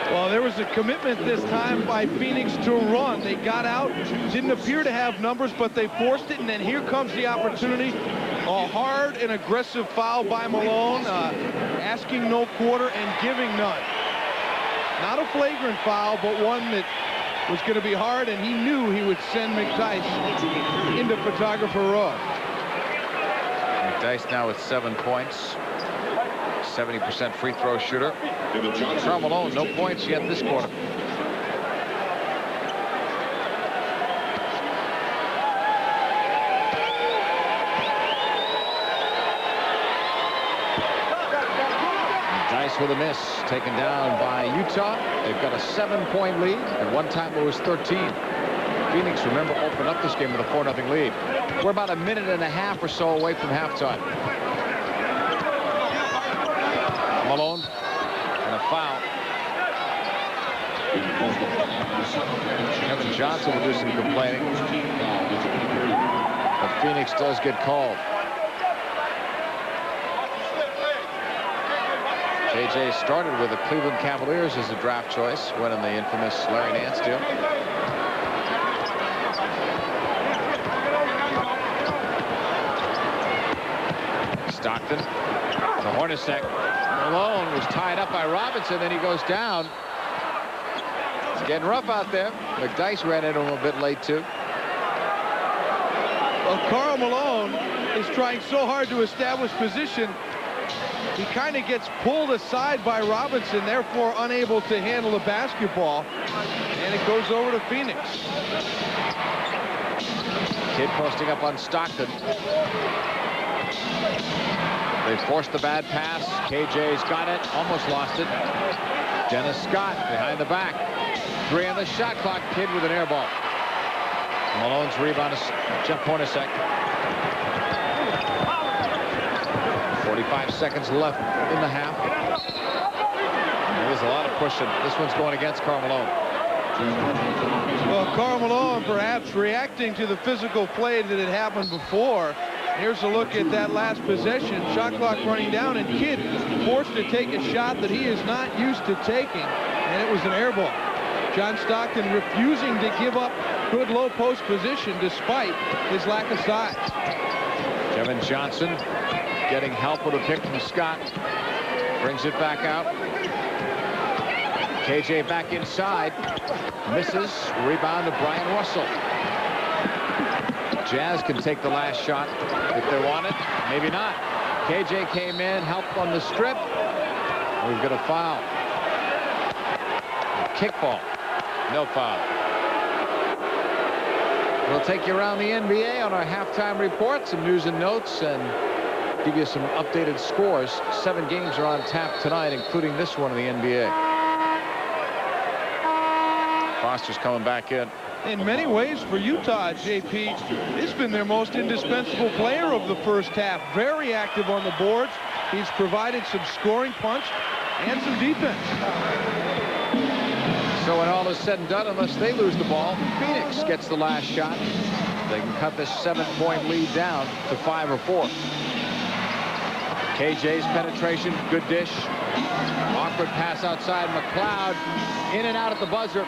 Well, there was a commitment this time by Phoenix to run. They got out, didn't appear to have numbers, but they forced it, and then here comes the opportunity. A hard and aggressive foul by Malone, asking no quarter and giving none. Not a flagrant foul, but one that was going to be hard, and he knew he would send McDyess into photographer row. McDyess now with 7 points. 70% free throw shooter. Karl Malone, no points yet this quarter. Dice with a miss, taken down by Utah. They've got a 7-point lead. At one time it was 13. Phoenix, remember, opened up this game with a 4-0 lead. We're about a minute and a half or so away from halftime. Malone and a foul. Kevin Johnson will do some complaining. But Phoenix does get called. JJ started with the Cleveland Cavaliers as a draft choice, went in the infamous Larry Nance deal. Stockton to Hornacek. Malone was tied up by Robinson, then he goes down. It's getting rough out there. McDyess ran into him a bit late, too. Well, Karl Malone is trying so hard to establish position. He kind of gets pulled aside by Robinson, therefore unable to handle the basketball. And it goes over to Phoenix. Kidd posting up on Stockton. They forced the bad pass. KJ's got it. Almost lost it. Dennis Scott behind the back. 3 on the shot clock. Kidd with an air ball. Malone's rebound is Jeff Hornacek. 45 seconds left in the half. There's a lot of pushing. This one's going against Karl Malone. Well, Karl Malone perhaps reacting to the physical play that had happened before. Here's a look at that last possession. Shot clock running down, and Kidd forced to take a shot that he is not used to taking, and it was an air ball. John Stockton refusing to give up good low post position despite his lack of size. Kevin Johnson getting help with a pick from Scott. Brings it back out. KJ back inside. Misses. Rebound to Brian Russell. Jazz can take the last shot if they want it. Maybe not. KJ came in, helped on the strip. We've got a foul. Kickball. No foul. We'll take you around the NBA on our halftime report, some news and notes, and give you some updated scores. 7 games are on tap tonight, including this one in the NBA. Foster's coming back in. In many ways for Utah, JP, he's been their most indispensable player of the first half. Very active on the boards. He's provided some scoring punch and some defense. So when all is said and done, unless they lose the ball, Phoenix gets the last shot. They can cut this 7-point lead down to 5 or 4. KJ's penetration, good dish. Awkward pass outside. McLeod in and out at the buzzer.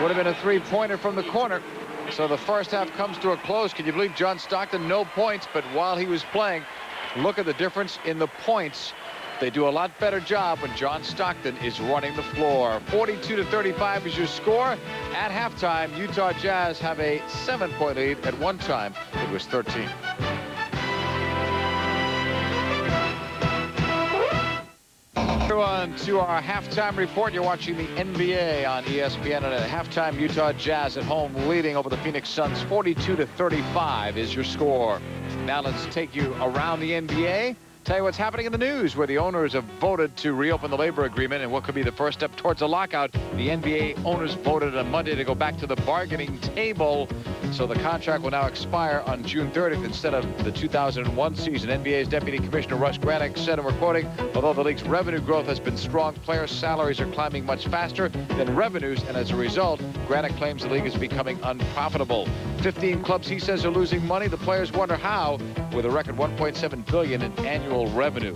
Would have been a 3-pointer from the corner. So the first half comes to a close. Can you believe John Stockton? No points, but while he was playing, look at the difference in the points. They do a lot better job when John Stockton is running the floor. 42-35 is your score. At halftime, Utah Jazz have a 7-point lead. At one time, it was 13. On to our halftime report. You're watching the NBA on ESPN, and at halftime, Utah Jazz at home leading over the Phoenix Suns. 42-35 is your score. Now let's take you around the NBA. Tell you what's happening in the news, where the owners have voted to reopen the labor agreement and what could be the first step towards a lockout. The NBA owners voted on Monday to go back to the bargaining table. So the contract will now expire on June 30th instead of the 2001 season. NBA's Deputy Commissioner Russ Granick said, and we're quoting, although the league's revenue growth has been strong, player salaries are climbing much faster than revenues, and as a result, Granick claims the league is becoming unprofitable. 15 clubs, he says, are losing money. The players wonder how, with a record $1.7 billion in annual revenue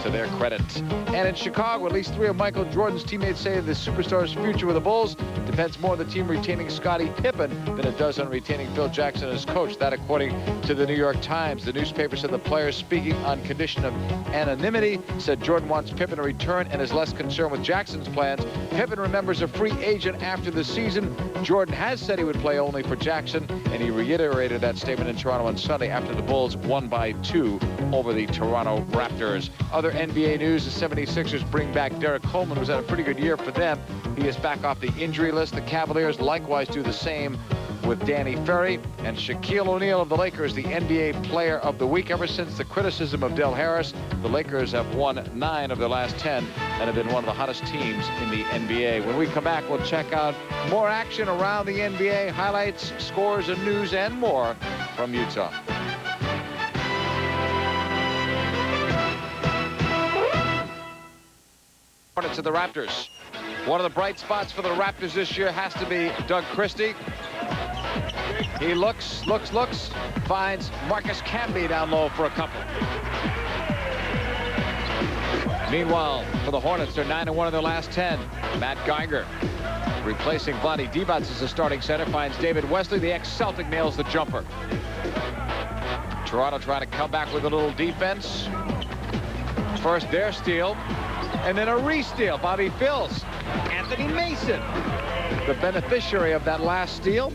to their credit. And in Chicago, at least 3 of Michael Jordan's teammates say the superstar's future with the Bulls depends more on the team retaining Scottie Pippen than it does on retaining Phil Jackson as coach. That according to the New York Times. The newspaper said the players, speaking on condition of anonymity, said Jordan wants Pippen to return and is less concerned with Jackson's plans. Pippen remembers a free agent after the season. Jordan has said he would play only for Jackson, and he reiterated that statement in Toronto on Sunday after the Bulls won by 2 over the Toronto Raptors. Other NBA news, the 76ers bring back Derek Coleman, who's had a pretty good year for them. He is back off the injury list. The Cavaliers likewise do the same with Danny Ferry. And Shaquille O'Neal of the Lakers, the NBA Player of the Week. Ever since the criticism of Del Harris, the Lakers have won 9 of their last 10 and have been one of the hottest teams in the NBA. When we come back, we'll check out more action around the NBA, highlights, scores, and news, and more from Utah. To the Raptors. One of the bright spots for the Raptors this year has to be Doug Christie. He looks, finds Marcus Camby down low for a couple. Meanwhile, for the Hornets, they're 9-1 in their last 10. Matt Geiger, replacing Vlade Divac as the starting center, finds David Wesley. The ex-Celtic nails the jumper. Toronto trying to come back with a little defense. First their steal, and then a re-steal. Bobby Phills, Anthony Mason, the beneficiary of that last steal.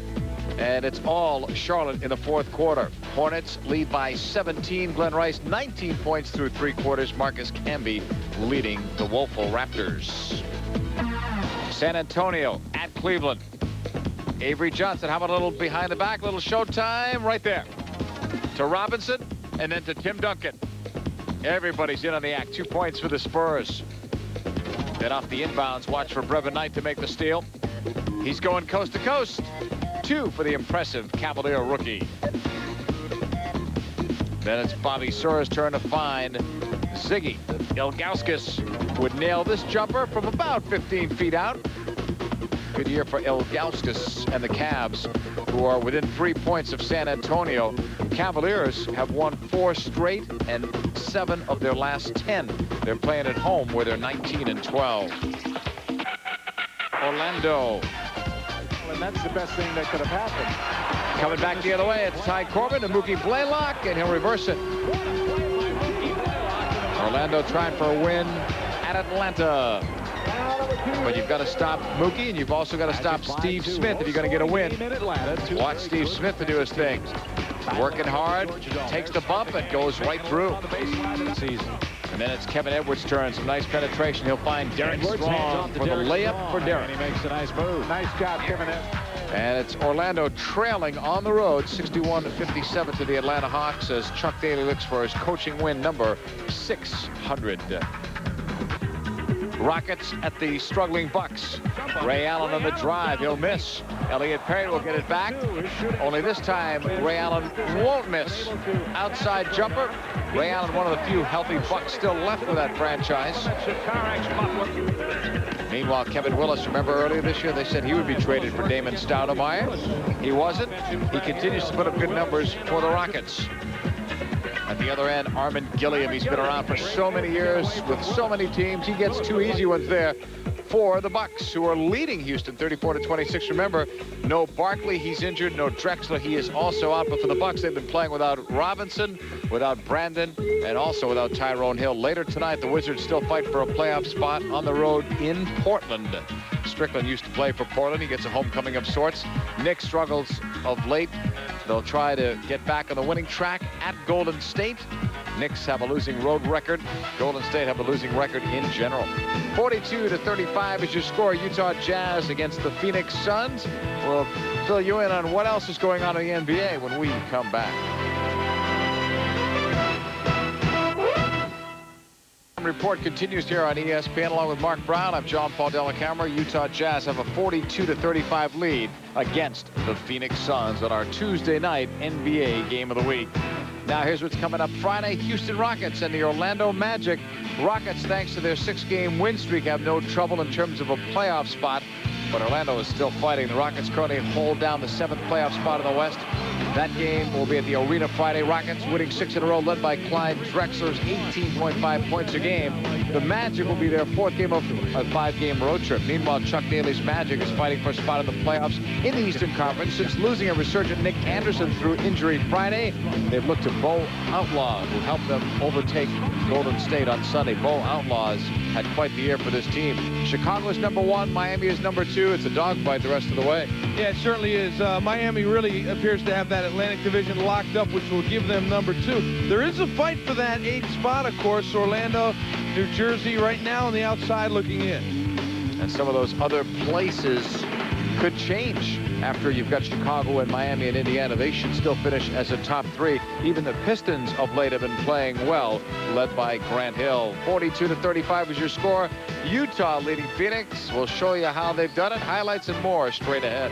And it's all Charlotte in the fourth quarter. Hornets lead by 17. Glenn Rice, 19 points through 3 quarters. Marcus Camby leading the woeful Raptors. San Antonio at Cleveland. Avery Johnson, how about a little behind the back, little showtime right there. To Robinson, and then to Tim Duncan. Everybody's in on the act. 2 points for the Spurs. Then off the inbounds, watch for Brevin Knight to make the steal. He's going coast to coast. 2 for the impressive Cavalier rookie. Then it's Bobby Sura's turn to find Ziggy. Ilgauskas would nail this jumper from about 15 feet out. Good year for Ilgauskas and the Cavs, who are within 3 points of San Antonio. Cavaliers have won 4 straight and 7 of their last 10. They're playing at home where they're 19-12. Orlando. And that's the best thing that could have happened. Coming back the other way, it's Ty Corbin to Mookie Blaylock, and he'll reverse it. Orlando trying for a win at Atlanta. But you've got to stop Mookie, and you've also got to stop Steve Smith if you're going to get a win. Watch Steve Smith to do his thing. Working hard, takes the bump, and goes right through. And then it's Kevin Edwards' turn. Some nice penetration. He'll find Derek Strong for the layup for Derek. And he makes a nice move. Nice job, Kevin Edwards. And it's Orlando trailing on the road 61-57 to the Atlanta Hawks as Chuck Daly looks for his coaching win number 600. Rockets at the struggling Bucks. Ray Allen on the drive. He'll miss. Elliot Perry will get it back. Only this time, Ray Allen won't miss. Outside jumper. Ray Allen, one of the few healthy Bucks still left with that franchise. Meanwhile, Kevin Willis, remember earlier this year, they said he would be traded for Damon Stoudemire. He wasn't. He continues to put up good numbers for the Rockets. At the other end, Armin Gilliam. He's been around for so many years with so many teams. He gets 2 easy ones there for the Bucks, who are leading Houston 34-26. Remember, no Barkley, he's injured. No Drexler, he is also out. But for the Bucks, they've been playing without Robinson, without Brandon, and also without Tyrone Hill. Later tonight, the Wizards still fight for a playoff spot on the road in Portland. Strickland used to play for Portland. He gets a homecoming of sorts. Nick struggles of late. They'll try to get back on the winning track at Golden State. Knicks have a losing road record. Golden State have a losing record in general. 42-35 is your score. Utah Jazz against the Phoenix Suns. We'll fill you in on what else is going on in the NBA when we come back. Report continues here on ESPN along with Mark Brown. I'm John Paul Delacamera. Utah Jazz have a 42-35 lead against the Phoenix Suns on our Tuesday night NBA game of the week. Now here's what's coming up Friday. Houston Rockets and the Orlando Magic. Rockets, thanks to their 6-game win streak, have no trouble in terms of a playoff spot. But Orlando is still fighting. The Rockets currently hold down the 7th playoff spot in the West. That game will be at the Arena Friday. Rockets winning 6 in a row, led by Clyde Drexler's 18.5 points a game. The Magic will be their 4th game of a 5-game road trip. Meanwhile, Chuck Daly's Magic is fighting for a spot in the playoffs in the Eastern Conference. Since losing a resurgent Nick Anderson through injury Friday, they've looked to Bo Outlaw, who helped them overtake Golden State on Sunday. Bo Outlaws had quite the year for this team. Chicago is number 1. Miami is number 2. It's a dogfight the rest of the way. Yeah, it certainly is. Miami really appears to have that Atlantic Division locked up, which will give them number 2. There is a fight for that 8th spot, of course. Orlando, New Jersey right now on the outside looking in. And some of those other places could change after you've got Chicago and Miami and Indiana. They should still finish as a top 3. Even the Pistons of late have been playing well, led by Grant Hill. 42-35 is your score. Utah leading Phoenix. We'll show you how they've done it. Highlights and more straight ahead.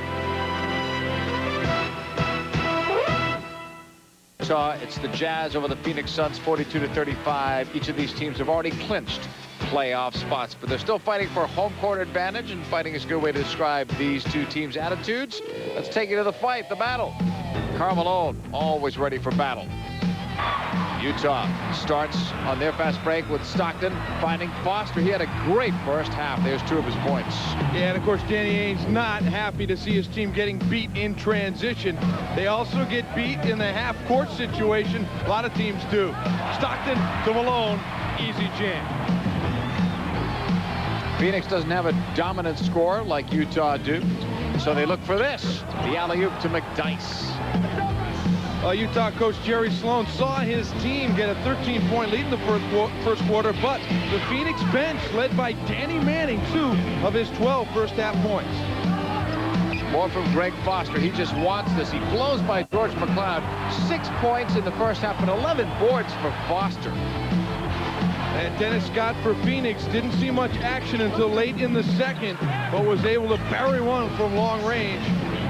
It's the Jazz over the Phoenix Suns, 42-35. Each of these teams have already clinched playoff spots, but they're still fighting for home court advantage, and fighting is a good way to describe these two teams' attitudes. Let's take you to the fight, the battle. Karl Malone, always ready for battle. Utah starts on their fast break with Stockton finding Foster. He had a great first half. There's 2 of his points. Yeah, and of course, Danny Ainge not happy to see his team getting beat in transition. They also get beat in the half-court situation. A lot of teams do. Stockton to Malone, easy jam. Phoenix doesn't have a dominant score like Utah do, so they look for this. The alley-oop to McDyess. Utah coach Jerry Sloan saw his team get a 13-point lead in the first quarter, but the Phoenix bench, led by Danny Manning, 2 of his 12 first-half points. More from Greg Foster. He just wants this. He blows by George McLeod. 6 points in the first half and 11 boards for Foster. And Dennis Scott for Phoenix didn't see much action until late in the second, but was able to bury one from long range.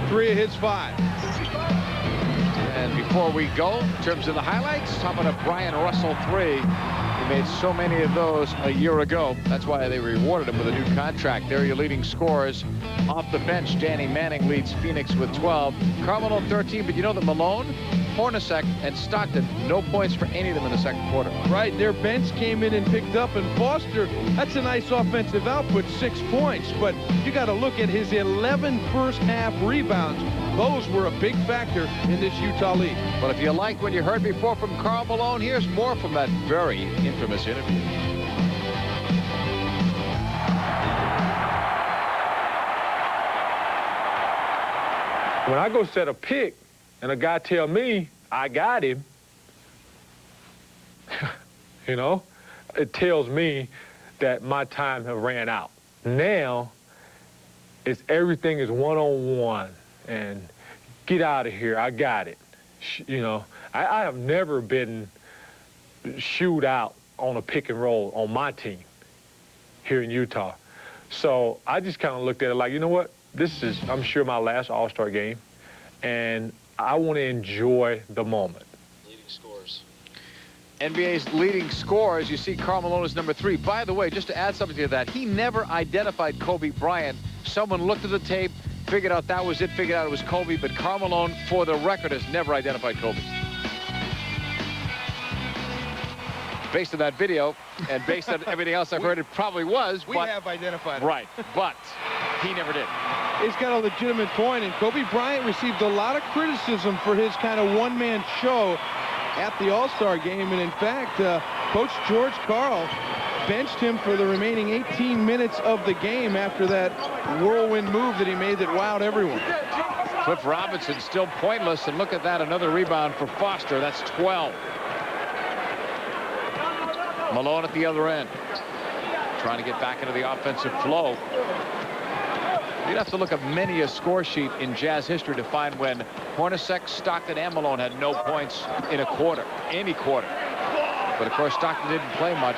3 of his 5. And before we go, in terms of the highlights, how about a Brian Russell 3? He made so many of those a year ago. That's why they rewarded him with a new contract. There are your leading scorers. Off the bench, Danny Manning leads Phoenix with 12. Karl Malone 13, but you know that Malone, Hornacek, and Stockton, no points for any of them in the second quarter. Right, their bench came in and picked up, and Foster, that's a nice offensive output, 6 points. But you got to look at his 11 first-half rebounds. Those were a big factor in this Utah lead. But if you like what you heard before from Karl Malone, here's more from that very infamous interview. When I go set a pick and a guy tell me I got him, you know, it tells me that my time has ran out. Now, it's everything is one-on-one and get out of here, I got it. You know, I have never been shooed out on a pick and roll on my team here in Utah. So I just kind of looked at it like, you know what? This is, I'm sure, my last All-Star game, and I want to enjoy the moment. Leading scores. NBA's leading scorers, you see Karl Malone is number 3. By the way, just to add something to that, he never identified Kobe Bryant. Someone looked at the tape, figured out that was it, figured out it was Kobe, but Karl Malone, for the record, has never identified Kobe. Based on that video, and based on everything else I've heard, it probably was. We have identified him. Right, but he never did. He's got a legitimate point, and Kobe Bryant received a lot of criticism for his kind of one-man show at the All-Star game, and in fact, Coach George Karl benched him for the remaining 18 minutes of the game after that whirlwind move that he made that wowed everyone. Cliff Robinson still pointless, and look at that, another rebound for Foster. That's 12. Malone at the other end, trying to get back into the offensive flow. You'd have to look at many a score sheet in Jazz history to find when Hornacek, Stockton, and Malone had no points in a quarter, any quarter. But of course, Stockton didn't play much.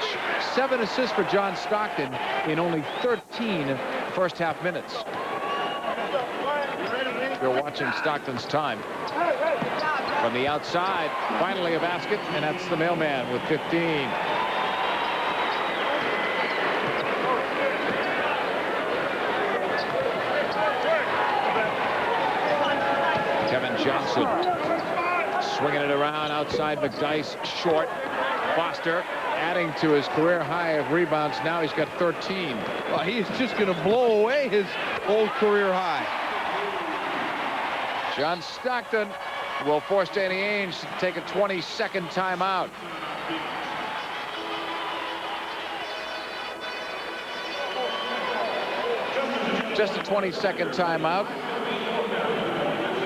7 assists for John Stockton in only 13 first-half minutes. You're watching Stockton's time. From the outside, finally a basket, and that's the mailman with 15. Kevin Johnson swinging it around outside McDyess, short. Foster adding to his career high of rebounds. Now he's got 13. Well, he's just going to blow away his old career high. John Stockton will force Danny Ainge to take a 22nd timeout. Just a 22nd timeout.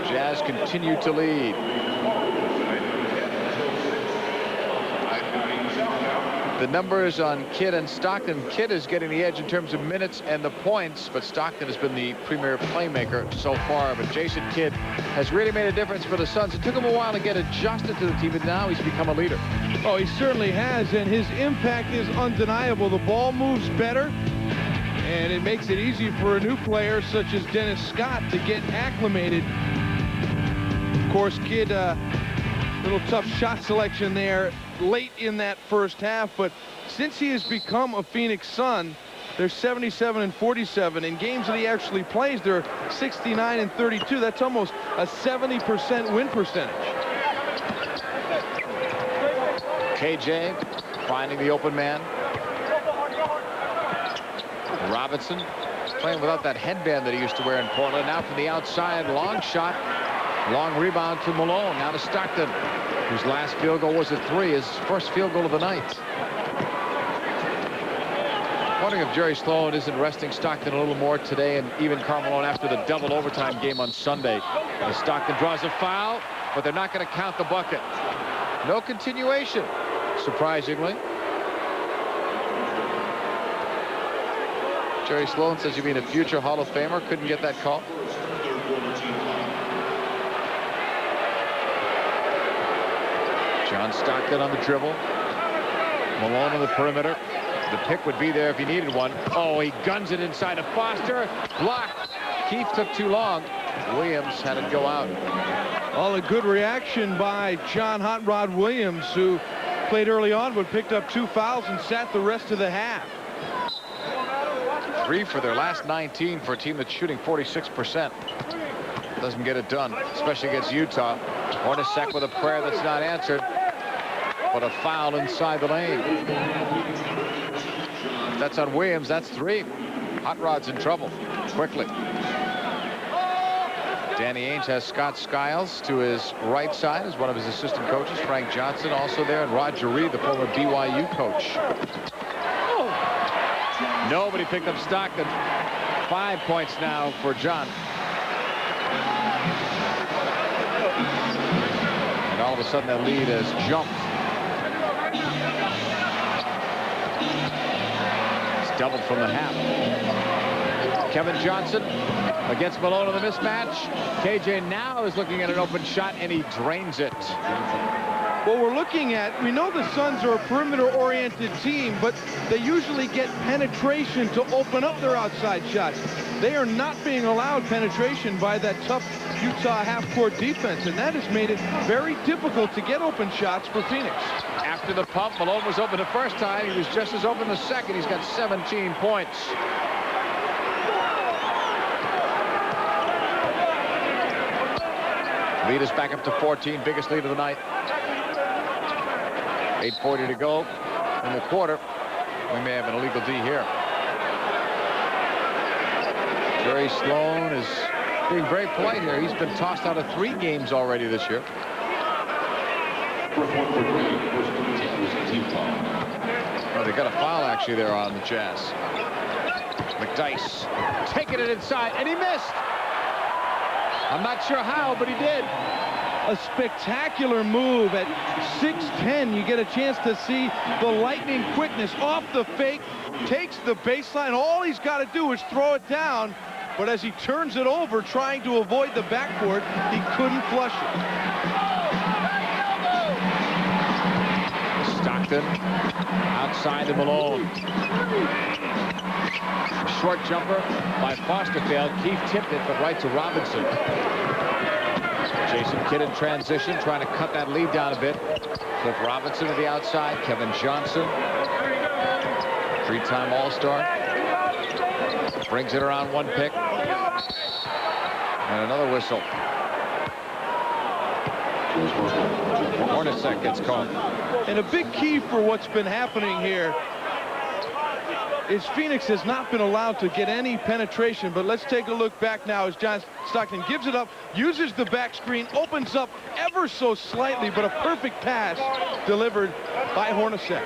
Jazz continue to lead. The numbers on Kidd and Stockton. Kidd is getting the edge in terms of minutes and the points, but Stockton has been the premier playmaker so far. But Jason Kidd has really made a difference for the Suns. It took him a while to get adjusted to the team, but now he's become a leader. Oh, he certainly has, and his impact is undeniable. The ball moves better, and it makes it easy for a new player such as Dennis Scott to get acclimated. Of course, Kidd, little tough shot selection there late in that first half, but since he has become a Phoenix Sun, they're 77-47. In games that he actually plays, they're 69-32. That's almost a 70% win percentage. KJ finding the open man. Robinson playing without that headband that he used to wear in Portland. Now from the outside, long shot. Long rebound to Malone. Now to Stockton, whose last field goal was a 3, his first field goal of the night. Wondering if Jerry Sloan isn't resting Stockton a little more today, and even Karl Malone after the double overtime game on Sunday. As Stockton draws a foul, but they're not going to count the bucket. No continuation, surprisingly. Jerry Sloan says you'd be a future Hall of Famer. Couldn't get that call. John Stockton on the dribble. Malone on the perimeter. The pick would be there if he needed one. Oh, he guns it inside of Foster. Blocked. Keith took too long. Williams had it go out. All a good reaction by John Hot Rod Williams, who played early on but picked up 2 fouls and sat the rest of the half. 3 for their last 19 for a team that's shooting 46%. Doesn't get it done, especially against Utah. Hornacek with a prayer that's not answered, but a foul inside the lane. If that's on Williams, that's 3. Hot Rod's in trouble quickly. Danny Ainge has Scott Skiles to his right side as one of his assistant coaches. Frank Johnson also there, and Roger Reed, the former BYU coach. Nobody picked up Stockton. 5 points now for John. And all of a sudden that lead has jumped. It's doubled from the half. Kevin Johnson against Malone in the mismatch. KJ now is looking at an open shot, and he drains it. What we're looking at, we know the Suns are a perimeter-oriented team, but they usually get penetration to open up their outside shots. They are not being allowed penetration by that tough Utah half-court defense, and that has made it very difficult to get open shots for Phoenix. After the pump, Malone was open the first time. He was just as open the second. He's got 17 points. Lead is back up to 14, biggest lead of the night. 8:40 to go in the quarter. We may have an illegal D here. Jerry Sloan is being very polite here. He's been tossed out of 3 games already this year. Oh, they got a foul actually there on the Jazz. McDyess taking it inside, and he missed. I'm not sure how, but he did. A spectacular move at 6'10". You get a chance to see the lightning quickness off the fake, takes the baseline. All he's got to do is throw it down, but as he turns it over trying to avoid the backboard, he couldn't flush it. Stockton outside to Malone. Short jumper by Fosterfield. Keith tipped it, but right to Robinson. Jason Kidd in transition, trying to cut that lead down a bit. Cliff Robinson to the outside. Kevin Johnson, 3-time All-Star. Brings it around 1 pick. And another whistle. Hornacek gets called. And a big key for what's been happening here is Phoenix has not been allowed to get any penetration, but let's take a look back now as John Stockton gives it up, uses the back screen, opens up ever so slightly, but a perfect pass delivered by Hornacek.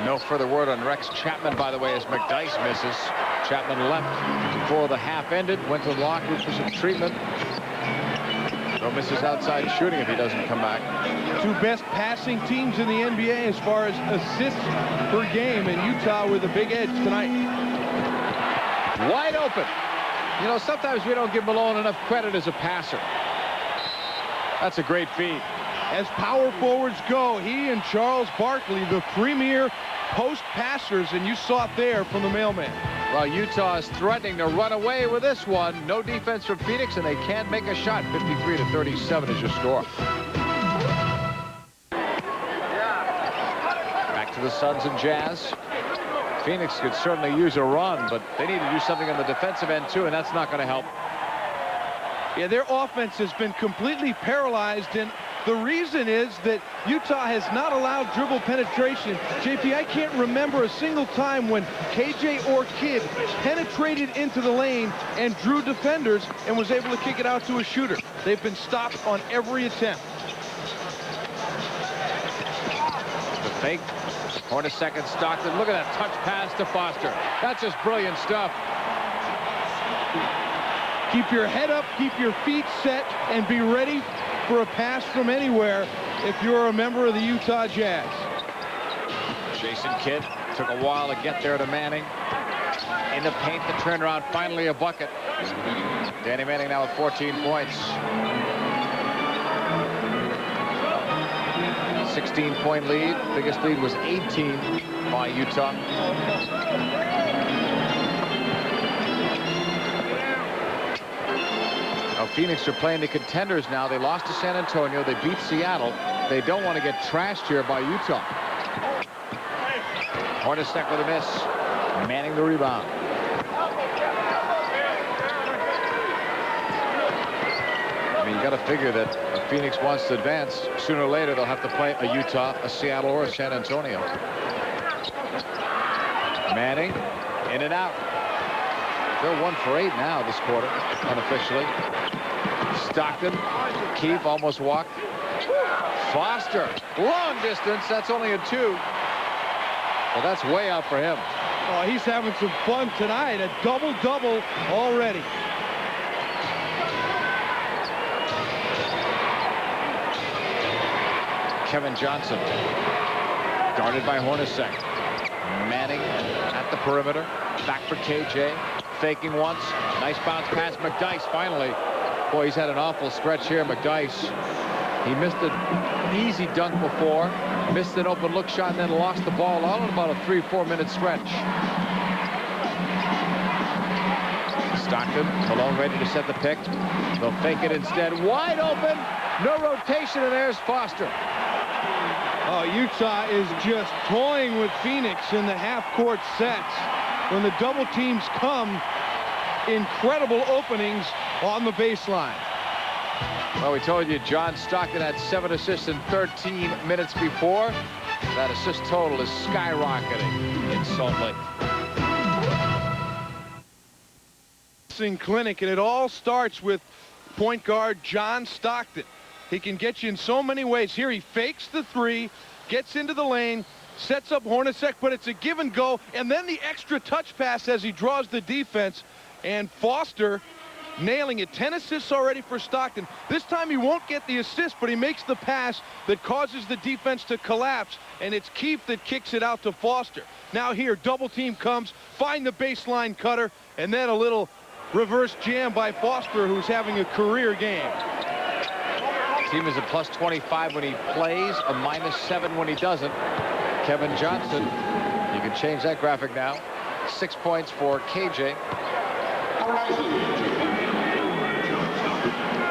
No further word on Rex Chapman, by the way, as McDyess misses. Chapman left before the half ended, went to the locker room for some treatment. No misses outside shooting if he doesn't come back. 2 best passing teams in the NBA as far as assists per game, and Utah with a big edge tonight. Wide open. You know, sometimes we don't give Malone enough credit as a passer. That's a great feed. As power forwards go, he and Charles Barkley, the premier post passers, and you saw it there from the mailman. Well, Utah is threatening to run away with this one. No defense from Phoenix, and they can't make a shot. 53-37 is your score. Back to the Suns and Jazz. Phoenix could certainly use a run, but they need to do something on the defensive end, too, and that's not going to help. Yeah, their offense has been completely paralyzed, and the reason is that Utah has not allowed dribble penetration. JP, I can't remember a single time when KJ or Kidd penetrated into the lane and drew defenders and was able to kick it out to a shooter. They've been stopped on every attempt. The fake. Hornacek and Stockton. Look at that touch pass to Foster. That's just brilliant stuff. Keep your head up, keep your feet set, and be ready for a pass from anywhere if you're a member of the Utah Jazz. Jason Kidd took a while to get there to Manning. In the paint, the turnaround, finally a bucket. Danny Manning now with 14 points. 16-point lead. Biggest lead was 18 by Utah. Phoenix are playing the contenders now. They lost to San Antonio. They beat Seattle. They don't want to get trashed here by Utah. Hornacek with a miss. Manning the rebound. I mean, you got to figure that if Phoenix wants to advance, sooner or later they'll have to play a Utah, a Seattle, or a San Antonio. Manning, in and out. They're 1 for 8 now this quarter, unofficially. Stockton, Keefe almost walked. Foster, long distance. That's only a 2. Well, that's way out for him. Oh, he's having some fun tonight. A double-double already. Kevin Johnson, guarded by Hornacek. Manning at the perimeter. Back for KJ. Faking once. Nice bounce pass. McDyess finally. Boy, he's had an awful stretch here. McDyess. He missed an easy dunk before. Missed an open look shot and then lost the ball all in about a 3-4 minute stretch. Stockton, Malone ready to set the pick. They'll fake it instead. Wide open. No rotation, and there's Foster. Oh, Utah is just toying with Phoenix in the half-court sets. When the double teams come, incredible openings on the baseline. Well, we told you John Stockton had 7 assists in 13 minutes before. That assist total is skyrocketing in Salt Lake. Clinic, and it all starts with point guard John Stockton. He can get you in so many ways. Here he fakes the 3, gets into the lane, sets up Hornacek, but it's a give and go, and then the extra touch pass as he draws the defense, and Foster nailing it. 10 assists already for Stockton. This time he won't get the assist, but he makes the pass that causes the defense to collapse, and it's Keefe that kicks it out to Foster. Now here, double team comes, find the baseline cutter, and then a little reverse jam by Foster, who's having a career game. Team is a plus 25 when he plays, a -7 when he doesn't. Kevin Johnson, you can change that graphic now. 6 points for KJ.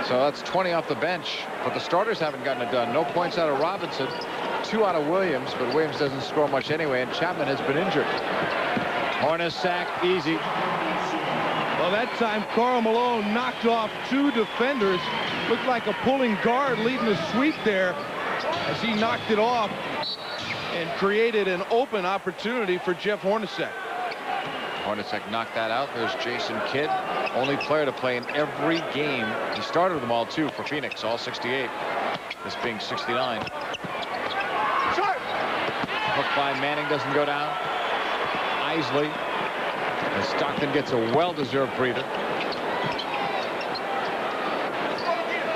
So that's 20 off the bench, but the starters haven't gotten it done. No points out of Robinson, 2 out of Williams, but Williams doesn't score much anyway, and Chapman has been injured. Hornacek, easy. Well, that time Karl Malone knocked off 2 defenders. Looked like a pulling guard leading the sweep there as he knocked it off and created an open opportunity for Jeff Hornacek. Hornacek knocked that out. There's Jason Kidd, only player to play in every game. He started them all, too, for Phoenix, all 68. This being 69. Hook by Manning doesn't go down. Isley. And Stockton gets a well-deserved breather.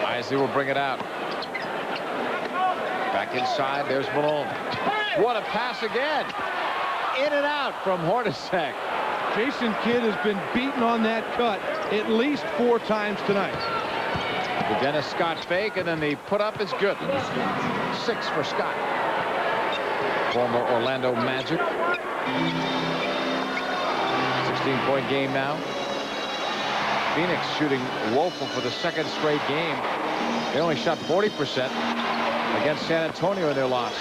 Isley will bring it out. Back inside, there's Malone. What a pass again. In and out from Hornacek. Jason Kidd has been beaten on that cut at least 4 times tonight. The Dennis Scott fake, and then the put up is good. 6 for Scott. Former Orlando Magic. 16-point game now. Phoenix shooting woeful for the 2nd straight game. They only shot 40% against San Antonio in their loss.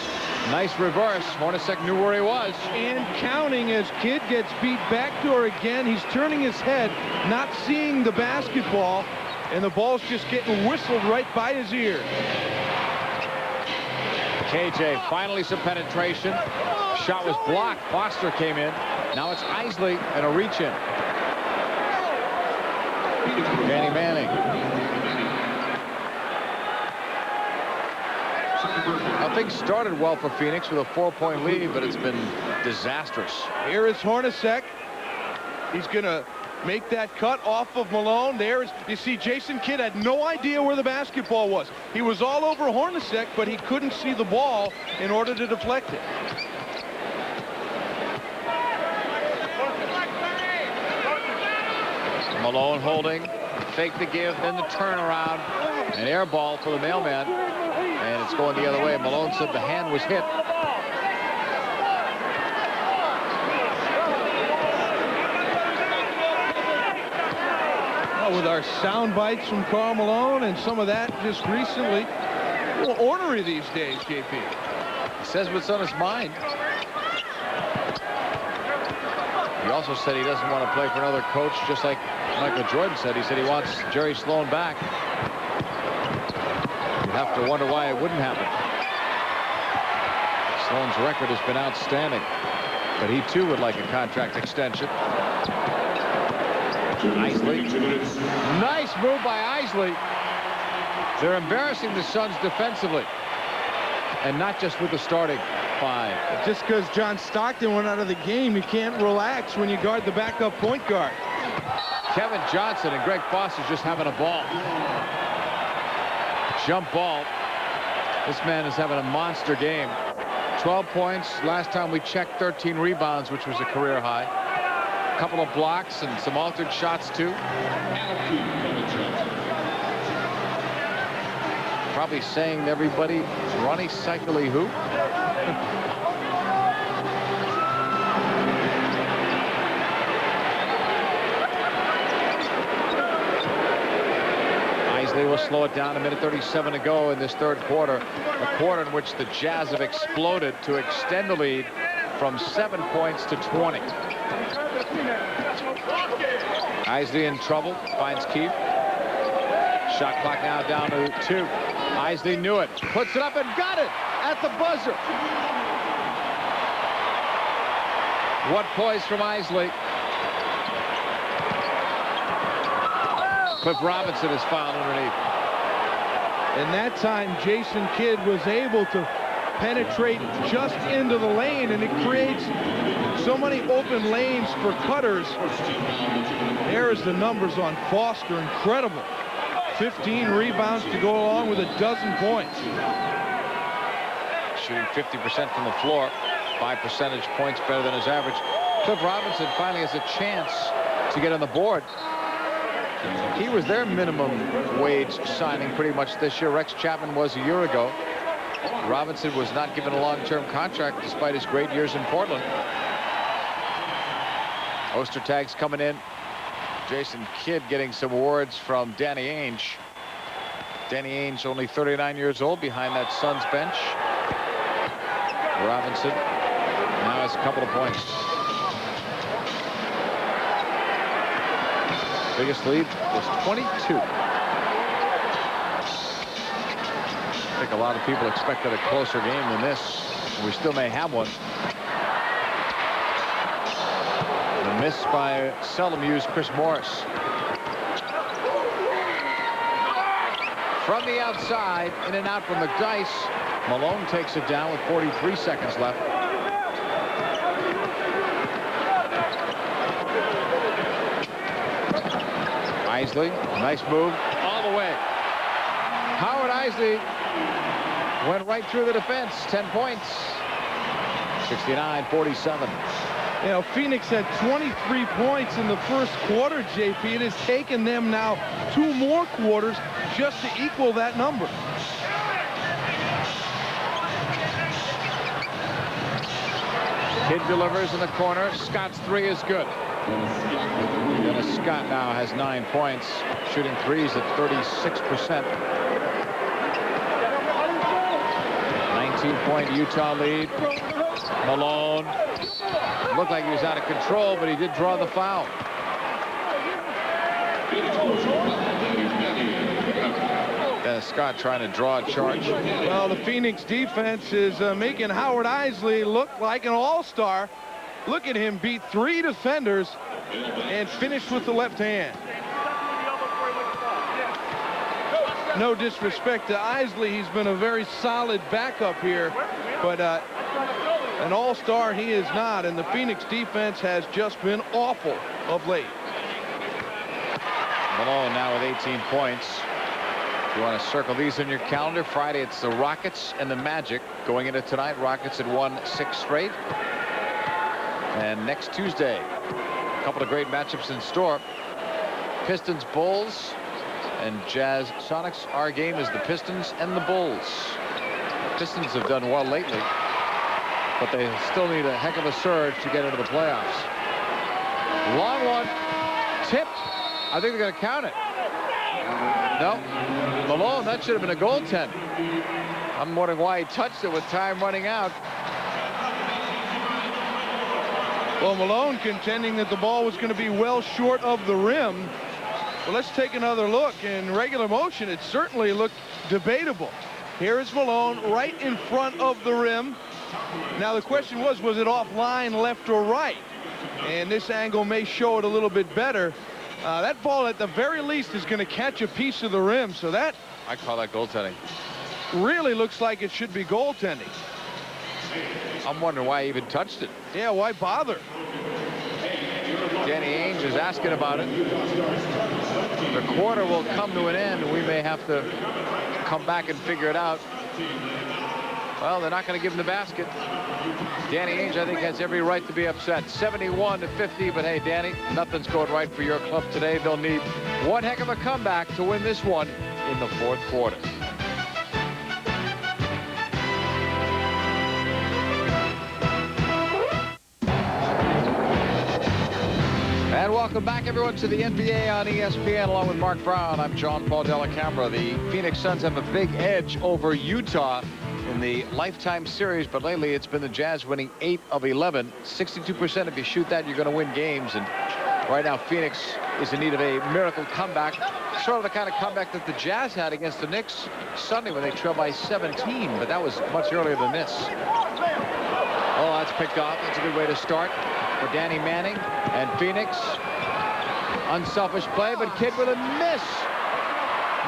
Nice reverse. Hornacek knew where he was. And counting as Kidd gets beat backdoor again. He's turning his head, not seeing the basketball, and the ball's just getting whistled right by his ear. KJ, finally some penetration. Shot was blocked. Foster came in. Now it's Isley and a reach in. Danny Manning. Now things started well for Phoenix with a 4-point lead, but it's been disastrous. Here is Hornacek. He's going to make that cut off of Malone. You see, Jason Kidd had no idea where the basketball was. He was all over Hornacek, but he couldn't see the ball in order to deflect it. Malone holding, fake the give, then the turnaround, an air ball for the mailman, and it's going the other way. Malone said the hand was hit. Well, with our sound bites from Karl Malone and some of that just recently, a little ornery these days, JP. He says what's on his mind. He also said he doesn't want to play for another coach, just like Michael Jordan said. He said he wants Jerry Sloan back. You have to wonder why it wouldn't happen. Sloan's record has been outstanding, but he too would like a contract extension. Isley. Nice move by Isley. They're embarrassing the Suns defensively, and not just with the starting five. Just because John Stockton went out of the game, you can't relax when you guard the backup point guard. Kevin Johnson and Greg Foster's just having a ball. Jump ball. This man is having a monster game. 12 points. Last time we checked, 13 rebounds, which was a career high. A couple of blocks and some altered shots, too. Probably saying to everybody, Ronnie Cycli who? Isley will slow it down. 1:37 to go in this third quarter. A quarter in which the Jazz have exploded to extend the lead from 7 points to 20. Isley in trouble. Finds Keith. Shot clock now down to 2. Isley knew it. Puts it up and got it at the buzzer. What poise from Isley. Cliff Robinson is fouled underneath. And that time, Jason Kidd was able to penetrate just into the lane, and it creates so many open lanes for cutters. There's the numbers on Foster. Incredible. 15 rebounds to go along with 12 points. Shooting 50% from the floor. 5 percentage points better than his average. Cliff Robinson finally has a chance to get on the board. He was their minimum wage signing pretty much this year. Rex Chapman was a year ago. Robinson was not given a long-term contract despite his great years in Portland. Ostertag's coming in. Jason Kidd getting some awards from Danny Ainge. Danny Ainge only 39 years old behind that Suns bench. Robinson now has a couple of points. Biggest lead was 22. I think a lot of people expected a closer game than this. We still may have one. The miss by seldom used Chris Morris. From the outside, in and out from McDyess. Malone takes it down with 43 seconds left. Isley, nice move all the way. Howard Isley went right through the defense. 10 points. 69-47. You know, Phoenix had 23 points in the first quarter, JP. It has taken them now 2 more quarters just to equal that number. Kidd delivers in the corner. Scott's 3 is good. Dennis Scott now has 9 points, shooting threes at 36%. 19-point Utah lead. Malone looked like he was out of control, but he did draw the foul. Dennis Scott trying to draw a charge. Well, the Phoenix defense is making Howard Isley look like an all-star. Look at him beat 3 defenders and finish with the left hand. No disrespect to Isley. He's been a very solid backup here, but an all-star he is not, and the Phoenix defense has just been awful of late. Malone now with 18 points. If you want to circle these in your calendar, Friday it's the Rockets and the Magic. Going into tonight, Rockets had won 6 straight. And next Tuesday, a couple of great matchups in store. Pistons, Bulls, and Jazz Sonics. Our game is the Pistons and the Bulls. Pistons have done well lately, but they still need a heck of a surge to get into the playoffs. Long one, tipped, I think they're going to count it. No. Malone, that should have been a goaltend. I'm wondering why he touched it with time running out. Well, Malone contending that the ball was going to be well short of the rim. Well, let's take another look. In regular motion, it certainly looked debatable. Here is Malone right in front of the rim. Now, the question was it offline, left or right? And this angle may show it a little bit better. That ball, at the very least, is going to catch a piece of the rim. So that, I call that goaltending. Really looks like it should be goaltending. I'm wondering why he even touched it. Yeah, why bother? Danny Ainge is asking about it. The quarter will come to an end. We may have to come back and figure it out. Well, they're not going to give him the basket. Danny Ainge, I think, has every right to be upset. 71-50, but hey, Danny, nothing's going right for your club today. They'll need one heck of a comeback to win this one in the fourth quarter. And welcome back, everyone, to the NBA on ESPN. Along with Mark Brown, I'm John Paul Dellacamera. The Phoenix Suns have a big edge over Utah in the Lifetime Series, but lately it's been the Jazz winning 8 of 11. 62%. If you shoot that, you're going to win games. And right now, Phoenix is in need of a miracle comeback, sort of the kind of comeback that the Jazz had against the Knicks Sunday when they trailed by 17, but that was much earlier than this. Oh, that's picked off. That's a good way to start for Danny Manning and Phoenix. Unselfish play, but Kidd with a miss.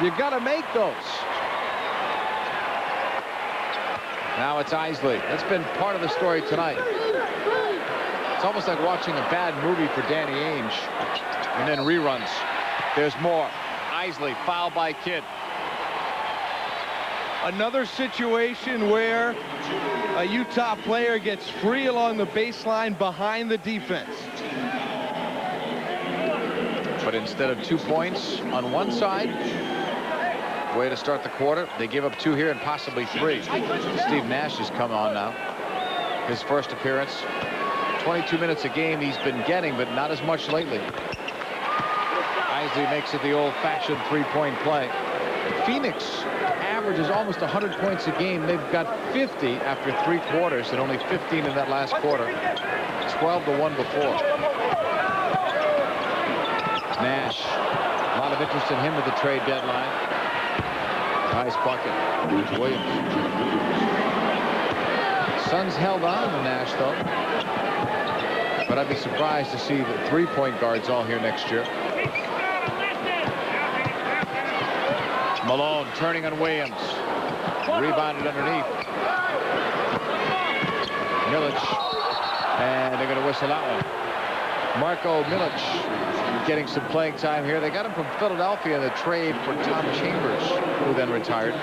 You got to make those. Now it's Isley. That's been part of the story tonight. It's almost like watching a bad movie for Danny Ainge. And then reruns. There's more. Isley, fouled by Kidd. Another situation where a Utah player gets free along the baseline behind the defense. But instead of 2 points on one side, way to start the quarter, they give up 2 here and possibly 3. Steve Nash has come on now. His first appearance. 22 minutes a game he's been getting, but not as much lately. Isley makes it the old-fashioned three-point play. Phoenix averages almost 100 points a game. They've got 50 after 3 quarters and only 15 in that last quarter. 12 to 1 before. Nash, a lot of interest in him at the trade deadline. Nice bucket. Williams. Suns held on to Nash, though. But I'd be surprised to see the three-point guards all here next year. Malone turning on Williams. Rebounded underneath. Milic. And they're going to whistle that one. Marko Milic getting some playing time here. They got him from Philadelphia in the trade for Tom Chambers, who then retired.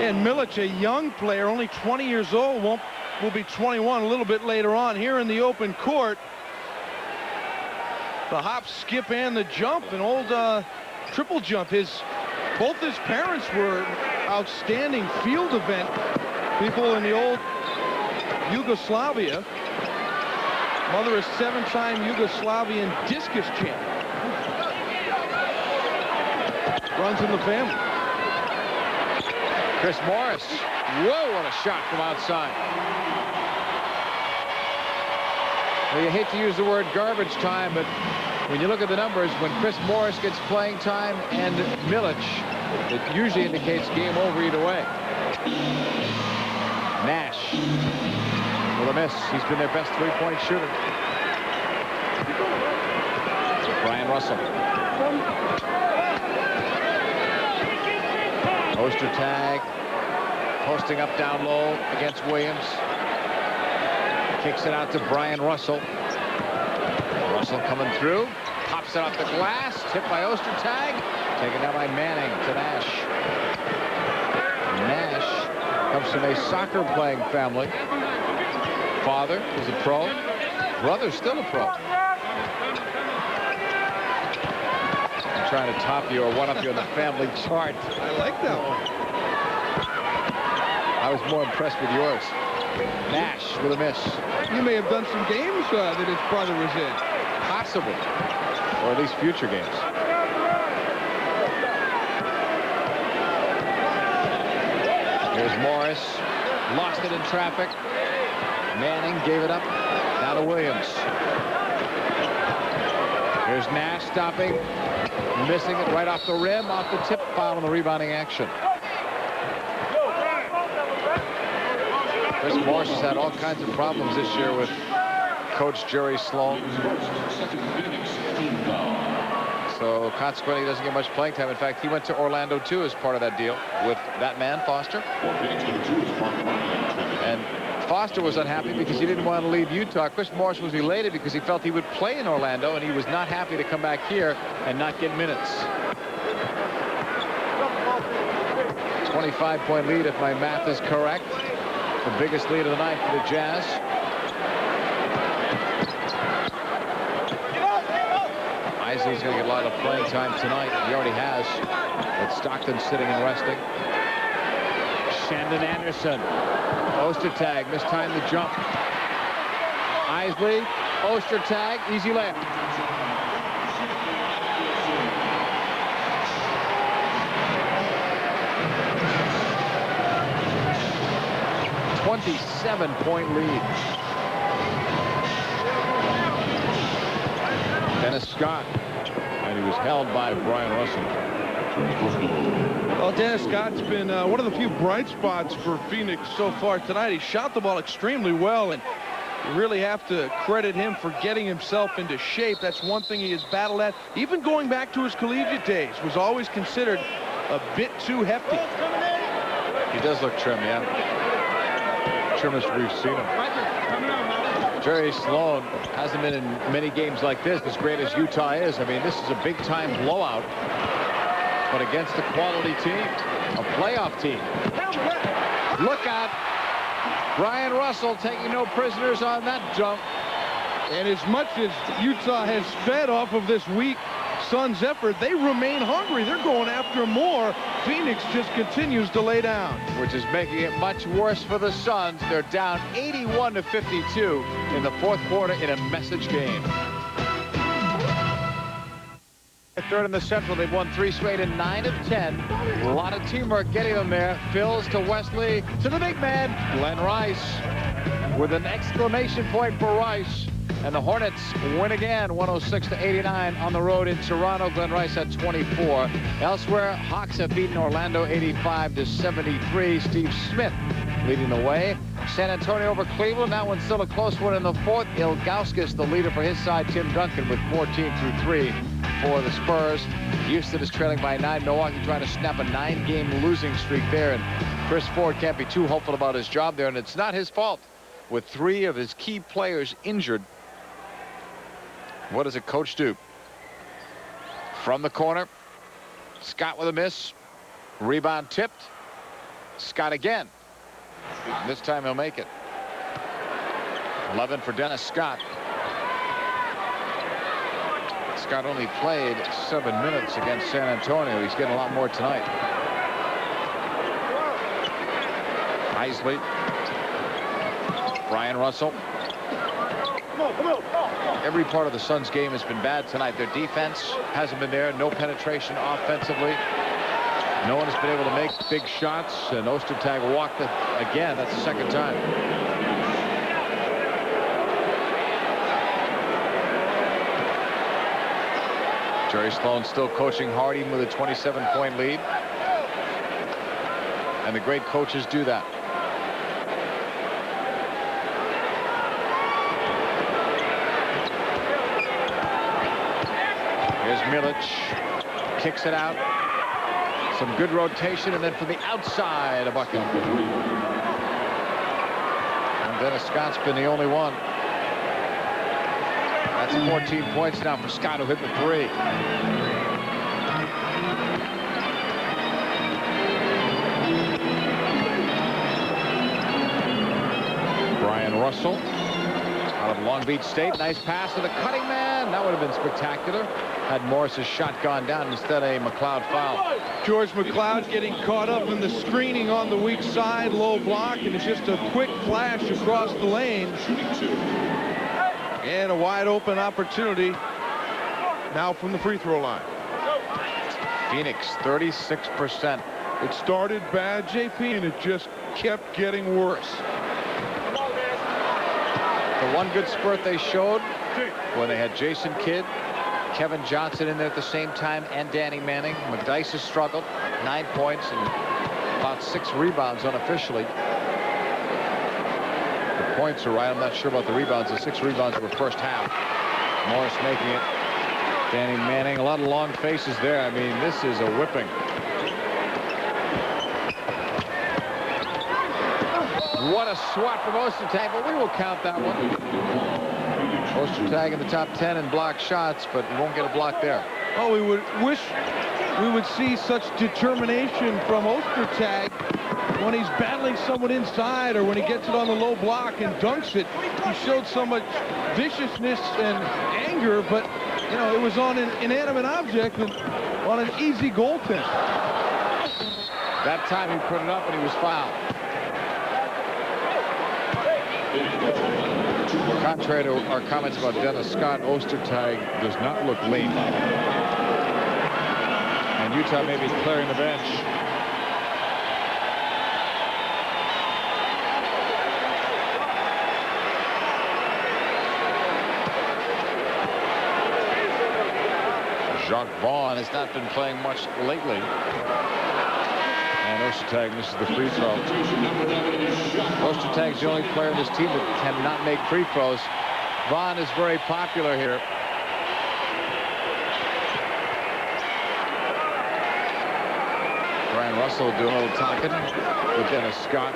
And Milic, a young player, only 20 years old, will be 21 a little bit later on here in the open court. The hop, skip, and the jump, an old triple jump. Both his parents were outstanding field event people in the old Yugoslavia. Mother is 7-time Yugoslavian discus champ. Runs in the family. Chris Morris. Whoa, what a shot from outside. Well, you hate to use the word garbage time, but when you look at the numbers, when Chris Morris gets playing time and Milic, it usually indicates game over either way. Nash with a miss. He's been their best three-point shooter. Brian Russell. Ostertag posting up down low against Williams. Kicks it out to Brian Russell. Russell coming through. Pops it off the glass. Tipped by Ostertag. Taken down by Manning to Nash. Nash comes from a soccer-playing family. Father is a pro. Brother still a pro. I'm trying to top you or one-up you on the family chart. I like that one. I was more impressed with yours. Nash with a miss. You may have done some games that his brother was in. Possible. or at least future games. Here's Morris. Lost it in traffic. Manning gave it up. Now to Williams. Here's Nash stopping. Missing it right off the rim. Off the tip. Foul on the rebounding action. Chris Morris has had all kinds of problems this year with Coach Jerry Sloan. So consequently, he doesn't get much playing time. In fact, he went to Orlando too as part of that deal with that man, Foster. And Foster was unhappy because he didn't want to leave Utah. Chris Morris was elated because he felt he would play in Orlando, and he was not happy to come back here and not get minutes. 25-point lead, if my math is correct. The biggest lead of the night for the Jazz. Isley's going to get a lot of playing time tonight. He already has. With Stockton sitting and resting. Shandon Anderson. Ostertag mistimed the jump. Isley. Ostertag. Easy layup. A 27-point lead. Dennis Scott. And he was held by Brian Russell. Well, Dennis Scott's been one of the few bright spots for Phoenix so far tonight. He shot the ball extremely well, and you really have to credit him for getting himself into shape. That's one thing he has battled at. Even going back to his collegiate days, was always considered a bit too hefty. He does look trim, yeah. Trimmest we've seen him. Jerry Sloan hasn't been in many games like this, as great as Utah is. I mean, this is a big-time blowout, but against a quality team, a playoff team. Look out. Brian Russell taking no prisoners on that jump. And as much as Utah has fed off of this weak Suns effort, they remain hungry. They're going after more. Phoenix just continues to lay down, which is making it much worse for the Suns. They're down 81-52 in the fourth quarter in a message game. Third in the Central, they've won 3 straight and 9 of 10. A lot of teamwork getting them there. Phils to Wesley to the big man, Glenn Rice, with an exclamation point for Rice. And the Hornets win again, 106-89 on the road in Toronto. Glenn Rice had 24. Elsewhere, Hawks have beaten Orlando 85-73. Steve Smith leading the way. San Antonio over Cleveland. That one's still a close one in the fourth. Ilgauskas, the leader for his side. Tim Duncan with 14-3 for the Spurs. Houston is trailing by 9. Milwaukee trying to snap a 9-game losing streak there. And Chris Ford can't be too hopeful about his job there. And it's not his fault. With 3 of his key players injured, what does a coach do? From the corner, Scott with a miss. Rebound tipped. Scott again. This time he'll make it. 11 for Dennis Scott. Scott only played 7 minutes against San Antonio. He's getting a lot more tonight. Isley. Brian Russell. Every part of the Suns game has been bad tonight. Their defense hasn't been there. No penetration offensively. No one has been able to make big shots. And Ostertag walked it again. That's the second time. Jerry Sloan still coaching hard, even with a 27-point lead. And the great coaches do that. Here's Milic, kicks it out. Some good rotation, and then from the outside, a bucket. And Dennis Scott's been the only one. That's 14 points now for Scott, who hit the 3. Brian Russell out of Long Beach State. Nice pass to the cutting man. That would have been spectacular had Morris's shot gone down. Instead, a McLeod foul. George McLeod getting caught up in the screening on the weak side, low block, and it's just a quick flash across the lane. And a wide open opportunity now from the free throw line. Phoenix, 36%. It started bad, JP, and it just kept getting worse. The one good spurt they showed when they had Jason Kidd, Kevin Johnson in there at the same time, and Danny Manning. McDyess has struggled, 9 points and about 6 rebounds unofficially. The points are right. I'm not sure about the rebounds. The 6 rebounds were first half. Morris making it. Danny Manning, a lot of long faces there. I mean, this is a whipping. What a swat from Ostertag, but we will count that one. Ostertag in the top 10 in block shots, but he won't get a block there. Oh, we would wish we would see such determination from Ostertag when he's battling someone inside or when he gets it on the low block and dunks it. He showed so much viciousness and anger, but you know, it was on an inanimate object and on an easy goaltend. That time he put it up and he was fouled. Contrary to our comments about Dennis Scott, Ostertag does not look late. And Utah may be clearing the bench. Jacques Vaughn has not been playing much lately. And Ostertag misses the free throw. Ostertag's the only player in this team that cannot make free throws. Vaughn is very popular here. Brian Russell doing a little talking with Dennis Scott.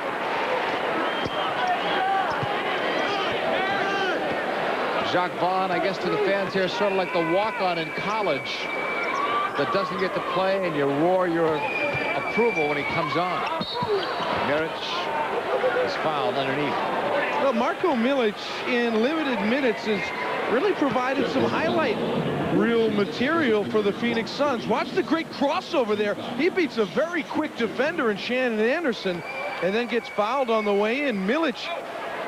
Jacques Vaughn, I guess to the fans here, sort of like the walk-on in college that doesn't get to play and you roar your approval when he comes on. Milic is fouled underneath. Well, Marko Milic in limited minutes has really provided some highlight reel material for the Phoenix Suns. Watch the great crossover there. He beats a very quick defender in Shannon Anderson and then gets fouled on the way in. Milic,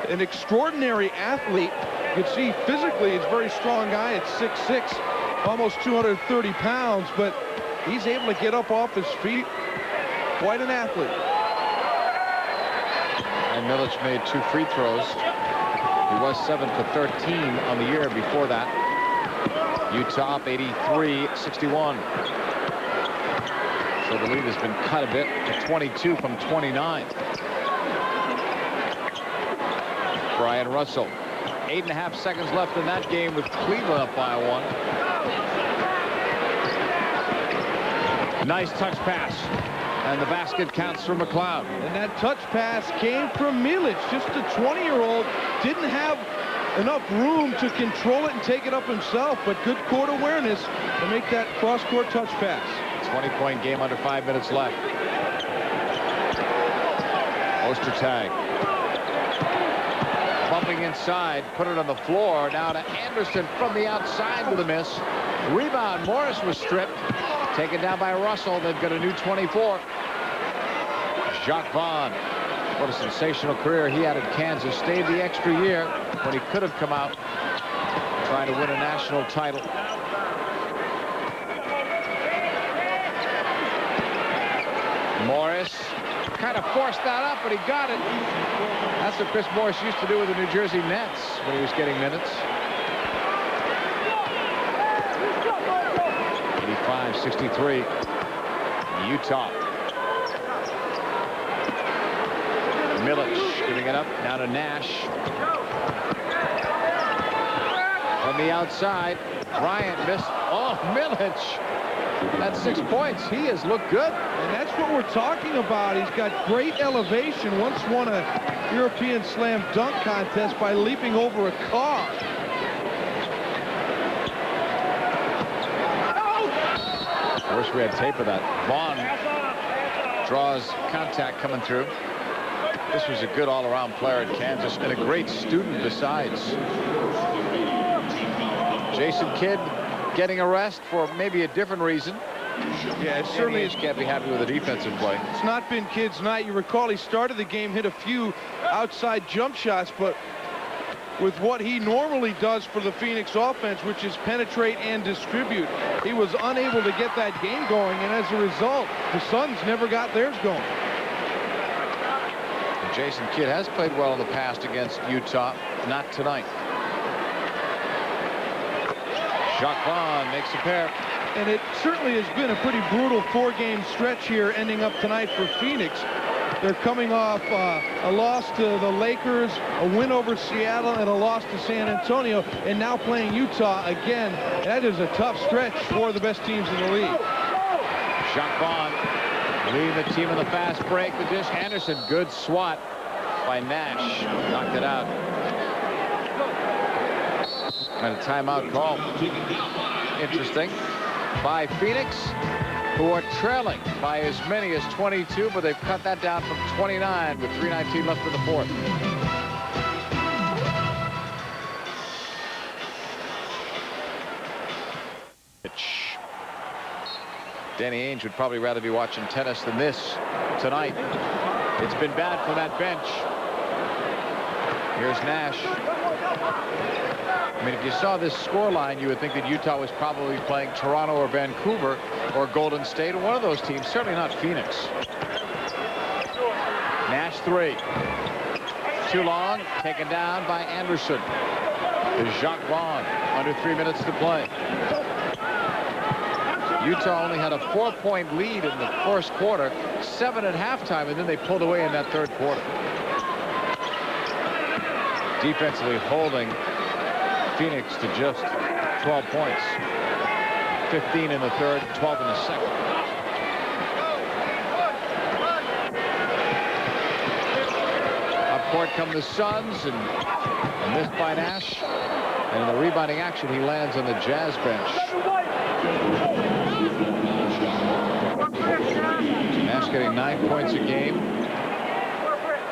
an extraordinary athlete. You can see physically he's a very strong guy at 6'6", almost 230 pounds, but he's able to get up off his feet. Quite an athlete. And Milic made 2 free throws. He was 7 for 13 on the year before that. Utah up 83-61. So the lead has been cut a bit to 22 from 29. Brian Russell. 8.5 seconds left in that game with Cleveland up by 1. Nice touch pass. And the basket counts for McLeod. And that touch pass came from Milic, just a 20-year-old. Didn't have enough room to control it and take it up himself, but good court awareness to make that cross-court touch pass. 20-point game under 5 minutes left. Ostertag. Bumping inside, put it on the floor. Now to Anderson from the outside with a miss. Rebound, Morris was stripped. Taken down by Russell. They've got a new 24. Jacques Vaughn. What a sensational career he had at Kansas. Stayed the extra year when he could have come out trying to win a national title. Morris kind of forced that up, but he got it. That's what Chris Morris used to do with the New Jersey Nets when he was getting minutes. 85-63. Utah. Milic giving it up now to Nash. From the outside, Bryant missed. Oh, Milic. That's 6 points. He has looked good. And that's what we're talking about. He's got great elevation. Once won a European slam dunk contest by leaping over a car. I wish we had tape of that. Vaughn draws contact coming through. This was a good all-around player at Kansas and a great student besides. Jason Kidd getting a rest for maybe a different reason. Yeah, it certainly is. Can't be happy with the defensive play. It's not been Kidd's night. You recall he started the game, hit a few outside jump shots, but with what he normally does for the Phoenix offense, which is penetrate and distribute. He was unable to get that game going, and as a result, the Suns never got theirs going. And Jason Kidd has played well in the past against Utah, not tonight. Jacques Vaughn makes a pair. And it certainly has been a pretty brutal four-game stretch here ending up tonight for Phoenix. They're coming off a loss to the Lakers, a win over Seattle, and a loss to San Antonio, and now playing Utah again. That is a tough stretch for the best teams in the league. Jacques Vaughn leading the team in the fast break. The dish. Anderson, good swat by Nash. Knocked it out. And a timeout call. Interesting. By Phoenix, who are trailing by as many as 22, but they've cut that down from 29 with 3:19 left in the fourth. Pitch. Danny Ainge would probably rather be watching tennis than this tonight. It's been bad from that bench. Here's Nash. I mean, if you saw this scoreline, you would think that Utah was probably playing Toronto or Vancouver or Golden State, or one of those teams, certainly not Phoenix. Nash three. Too long, taken down by Anderson. There's Jacques Vaughn, under 3 minutes to play. Utah only had a 4-point lead in the first quarter, 7 at halftime, and then they pulled away in that third quarter. Defensively holding Phoenix to just 12 points. 15 in the third, 12 in the second. Up court come the Suns, and a miss by Nash. And in the rebounding action, he lands on the Jazz bench. Nash getting 9 points a game,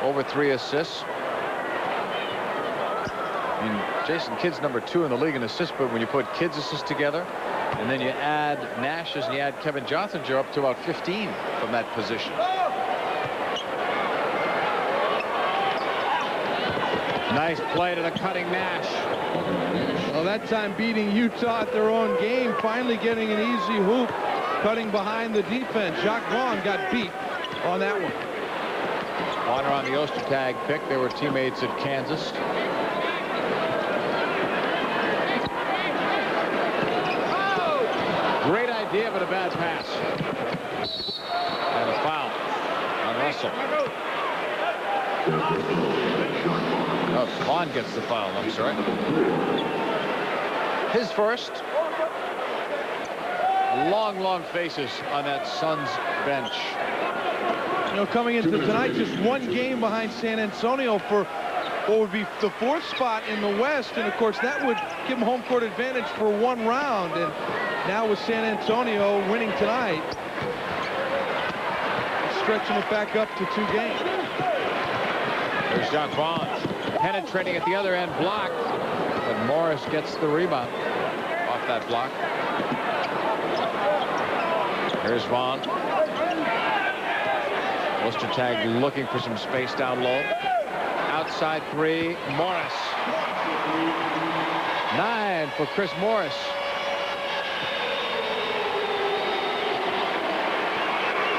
over 3 assists. I mean, Jason Kidd's #2 in the league in assists, but when you put Kidd's assists together and then you add Nash's and you add Kevin Johnson's, you're up to about 15 from that position. Nice play to the cutting Nash. Well, that time beating Utah at their own game, finally getting an easy hoop, cutting behind the defense. Jacques Vaughn got beat on that one. Bonner on the Ostertag pick. They were teammates at Kansas. Great idea, but a bad pass. And a foul on Russell. Oh, Vaughn gets the foul, I'm sorry. His first. Long faces on that Suns bench. You know, coming into tonight, just one game behind San Antonio for what would be the 4th spot in the West, and of course that would give them home court advantage for one round. And now with San Antonio winning tonight, stretching it back up to 2 games. There's Jacques Vaughn penetrating at the other end, blocked, but Morris gets the rebound off that block. Here's Vaughn. Ostertag looking for some space down low. Outside three, Morris. 9 for Chris Morris.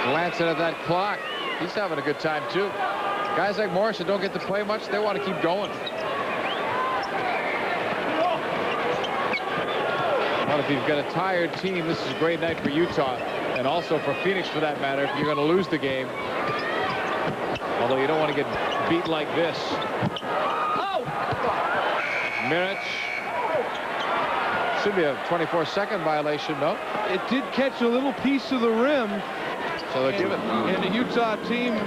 Glancing at that clock, he's having a good time too. Guys like Morris that don't get to play much, they want to keep going. Well, if you've got a tired team, this is a great night for Utah, and also for Phoenix for that matter, if you're going to lose the game. Although you don't want to get beat like this. Mirich. Should be a 24-second violation, no? It did catch a little piece of the rim. So they'll give it. And the Utah team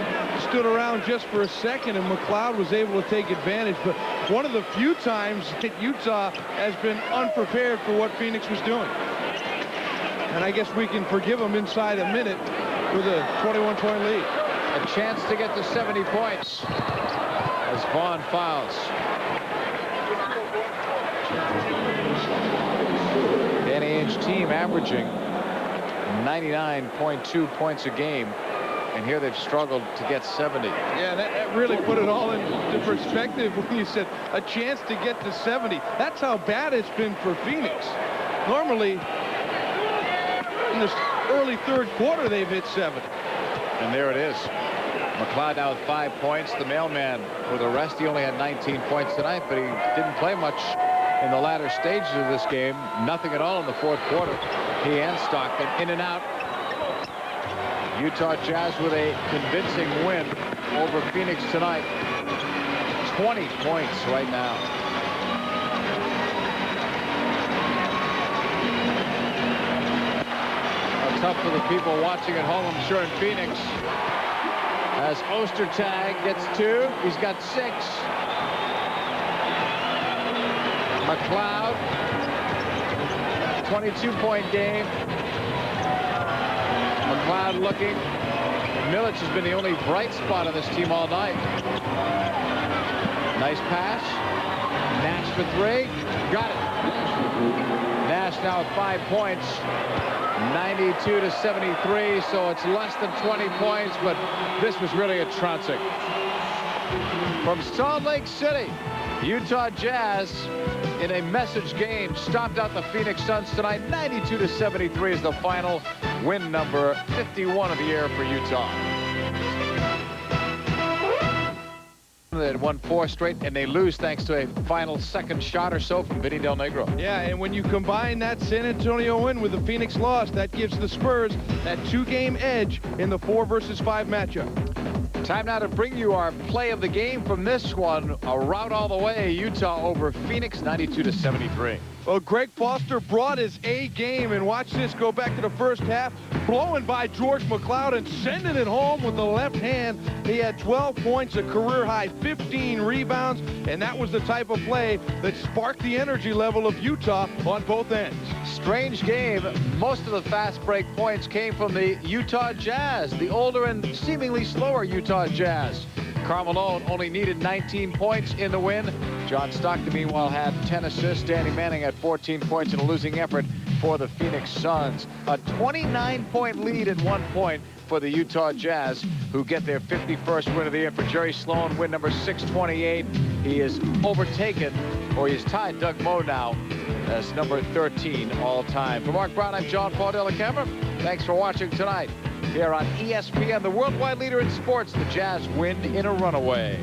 stood around just for a second, and McLeod was able to take advantage. But one of the few times that Utah has been unprepared for what Phoenix was doing. And I guess we can forgive them inside a minute with a 21-point lead. A chance to get to 70 points as Vaughn fouls. Danny Ainge's team averaging 99.2 points a game And here they've struggled to get 70. Yeah, that really put it all into perspective when you said a chance to get to 70. That's how bad it's been for Phoenix. Normally, in this early third quarter, they've hit 70. And there it is. McLeod now with 5 points. The mailman with a rest. He only had 19 points tonight, but he didn't play much in the latter stages of this game. Nothing at all in the fourth quarter. He and Stockton in and out. Utah Jazz with a convincing win over Phoenix tonight. 20 points right now. Tough for the people watching at home, I'm sure, in Phoenix. As Ostertag gets 2, he's got 6. McLeod, 22-point game. McLeod looking. Milic has been the only bright spot on this team all night. Nice pass. Nash for 3. Got it. Nash now with 5 points. 92 to 73, so it's less than 20 points, but this was really a trouncing. From Salt Lake City, Utah Jazz in a message game stomped out the Phoenix Suns tonight. 92 to 73 is the final. Win number 51 of the year for Utah. They had won 4 straight, and they lose thanks to a final second shot or so from Vinny Del Negro. Yeah, and when you combine that San Antonio win with the Phoenix loss, that gives the Spurs that 2-game edge in the 4 versus 5 matchup. Time now to bring you our play of the game from this one. A rout all the way. Utah over Phoenix, 92 to 73. Well, Greg Foster brought his A game, and watch this go back to the first half, blowing by George McLeod and sending it home with the left hand. He had 12 points, a career high, 15 rebounds, and that was the type of play that sparked the energy level of Utah on both ends. Strange game. Most of the fast break points came from the Utah Jazz, the older and seemingly slower Utah Jazz. Karl Malone only needed 19 points in the win. John Stockton, meanwhile, had 10 assists. Danny Manning had 14 points in a losing effort for the Phoenix Suns. A 29-point lead at 1 point for the Utah Jazz, who get their 51st win of the year. For Jerry Sloan, win number 628. He is overtaken, or he's tied Doug Moe now as number 13 all-time. For Mark Brown, I'm John Paul Della Camera. Thanks for watching tonight here on ESPN, the worldwide leader in sports. The Jazz win in a runaway.